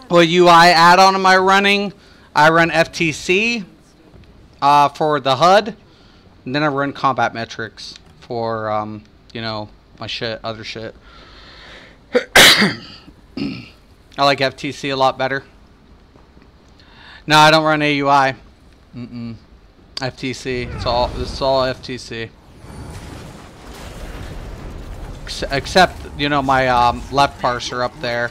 What UI add-on am I running? I run FTC for the HUD, and then I run combat metrics for you know, my shit, other shit. I like FTC a lot better. No, I don't run AUI. FTC. It's all FTC. Except, you know, my left parser up there.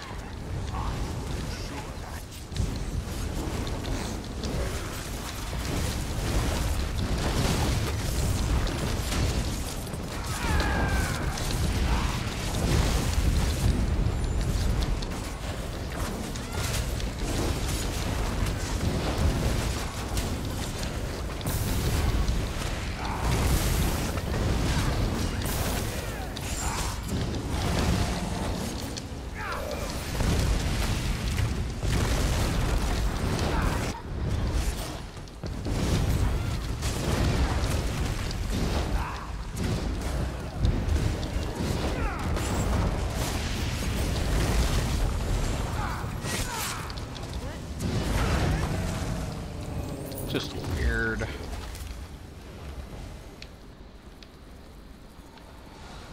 Just weird.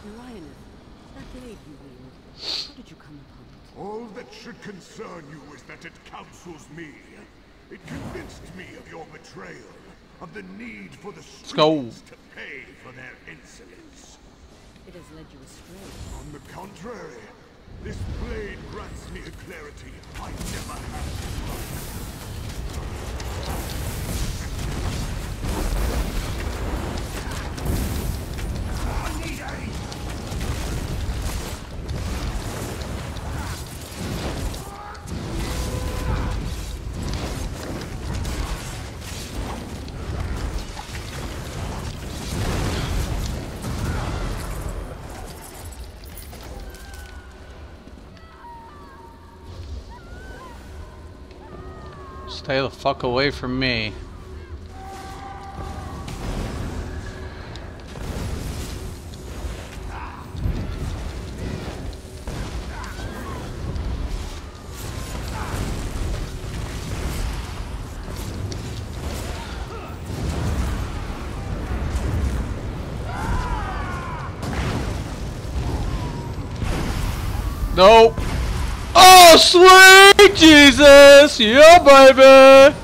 Orion, that blade you wield, how did you come upon it? All that should concern you is that it counsels me. It convinced me of your betrayal, of the need for the go. streets to pay for their insolence. It has led you astray. On the contrary, this blade grants me a clarity I never had before. Stay the fuck away from me. Nope. Oh, sweet Jesus! Yeah, baby!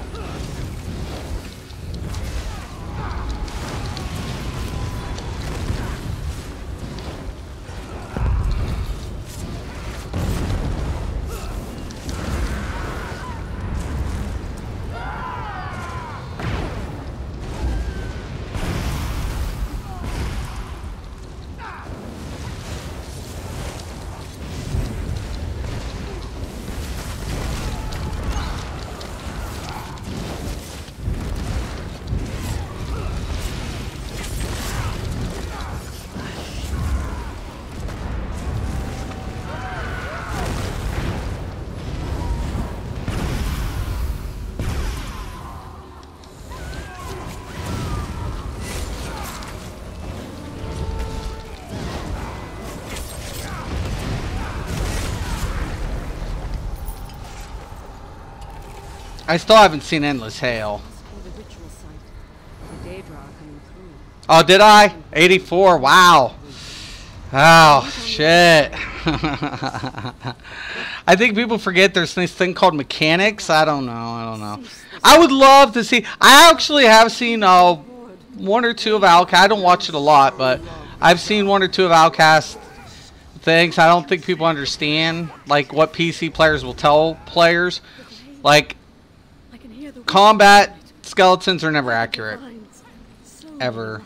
I still haven't seen Endless Hail. Must be the ritual site. The Daedra coming through. Oh, did I? 84. Wow. Oh, shit. I think people forget there's this thing called mechanics. I don't know. I would love to see. I actually have seen one or two of Outcast. I don't watch it a lot, but I've seen one or two of Outcast things. I don't think people understand like what PC players will tell players. Like I can hear the combat skeletons are never accurate. Ever.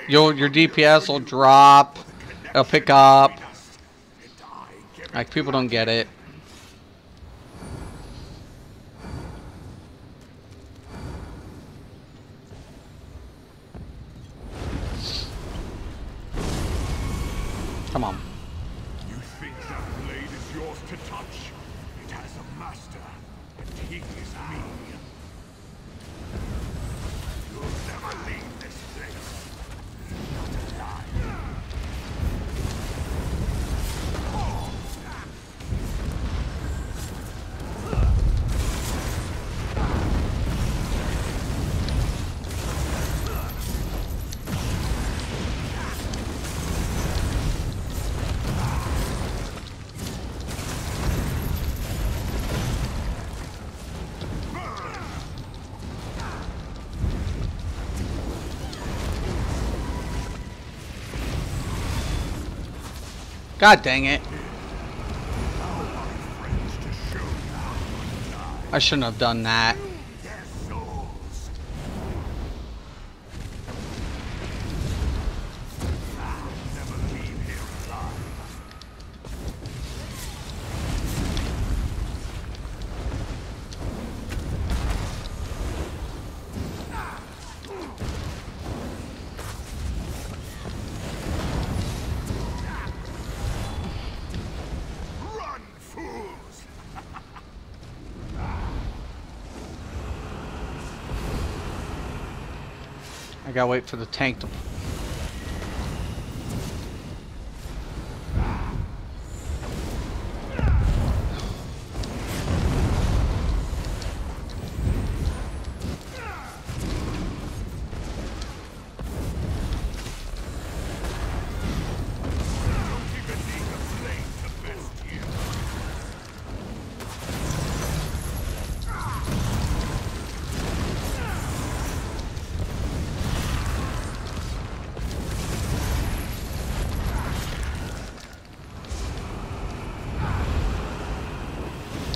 Your DPS will drop. It'll pick up. Like people don't get it. Come on. You think that blade is yours to touch? It has a master, and he is me. You'll never leave this place. Not alive. God dang it. I shouldn't have done that. I gotta wait for the tank to...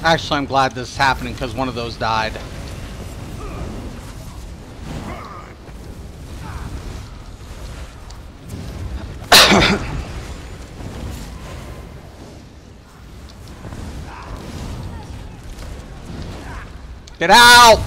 Actually, I'm glad this is happening because one of those died. Get out!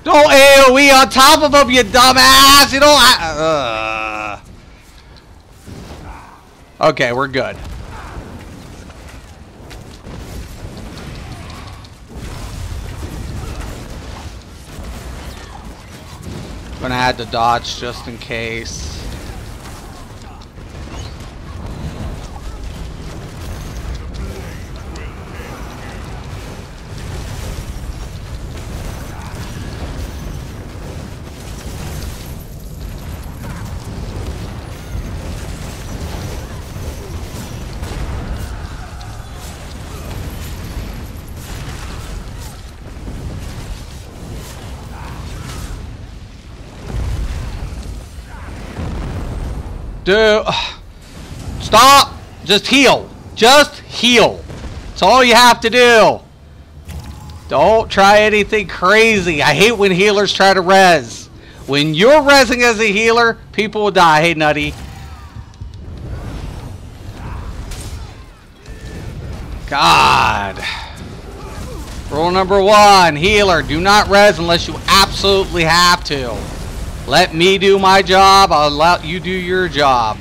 Don't AoE on top of him, you dumbass! You don't... Okay, we're good. Gonna add the dodge just in case. Dude, stop! Just heal. Just heal. That's all you have to do. Don't try anything crazy. I hate when healers try to res. When you're resing as a healer, people will die. Hey, Nutty. God. Rule number 1, healer, do not res unless you absolutely have to. Let me do my job, I'll let you do your job.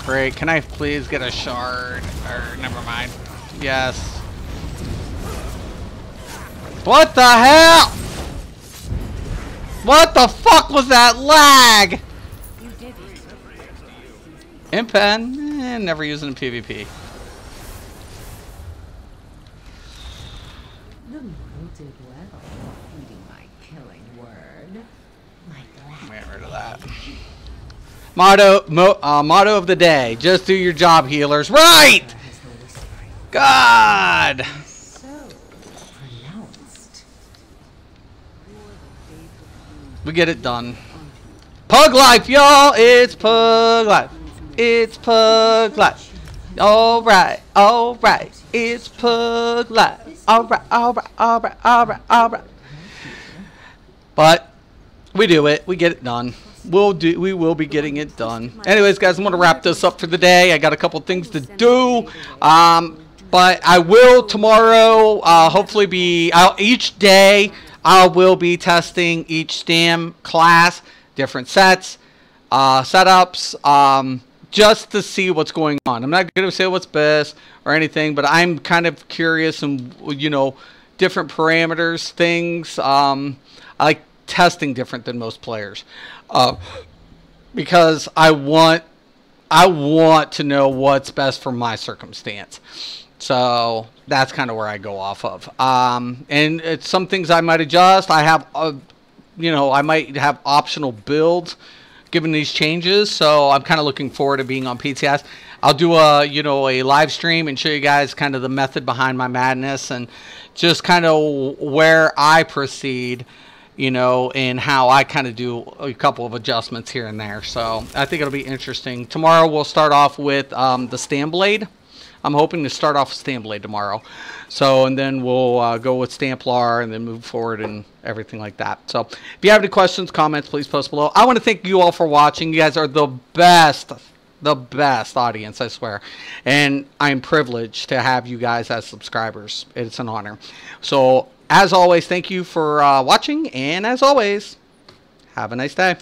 Great. Can I please get a shard? Or never mind. Yes. What the hell? What the fuck was that lag? You did it. Impen, never using PvP. The mortal did well, heeding my killing word. My Get rid of that. Motto of the day: just do your job, healers. Right. God. so pronounced. We get it done. Pug life, y'all. It's pug life. It's pug life. All right, all right. It's pug life. All right, all right, all right, all right, all right. But we do it. We get it done. We will be getting it done. Anyways, guys, I'm going to wrap this up for the day. I got a couple things to do. But I will tomorrow hopefully be out each day. I will be testing each STAM class, different sets, setups, just to see what's going on. I'm not going to say what's best or anything, but I'm kind of curious and, you know, different parameters, things. I like testing different than most players because I want to know what's best for my circumstance. So that's kind of where I go off of. And it's some things I might adjust. I have, you know, I might have optional builds given these changes. So I'm kind of looking forward to being on PTS. I'll do a, you know, a live stream and show you guys kind of the method behind my madness and just kind of where I proceed, you know, and how I kind of do a couple of adjustments here and there. So I think it'll be interesting. Tomorrow we'll start off with the Stamp Blade. I'm hoping to start off with Stamp Blade tomorrow. So, and then we'll go with Stamplar and then move forward and everything like that. So, if you have any questions, comments, please post below. I want to thank you all for watching. You guys are the best audience, I swear. And I'm privileged to have you guys as subscribers. It's an honor. So, as always, thank you for watching. And as always, have a nice day.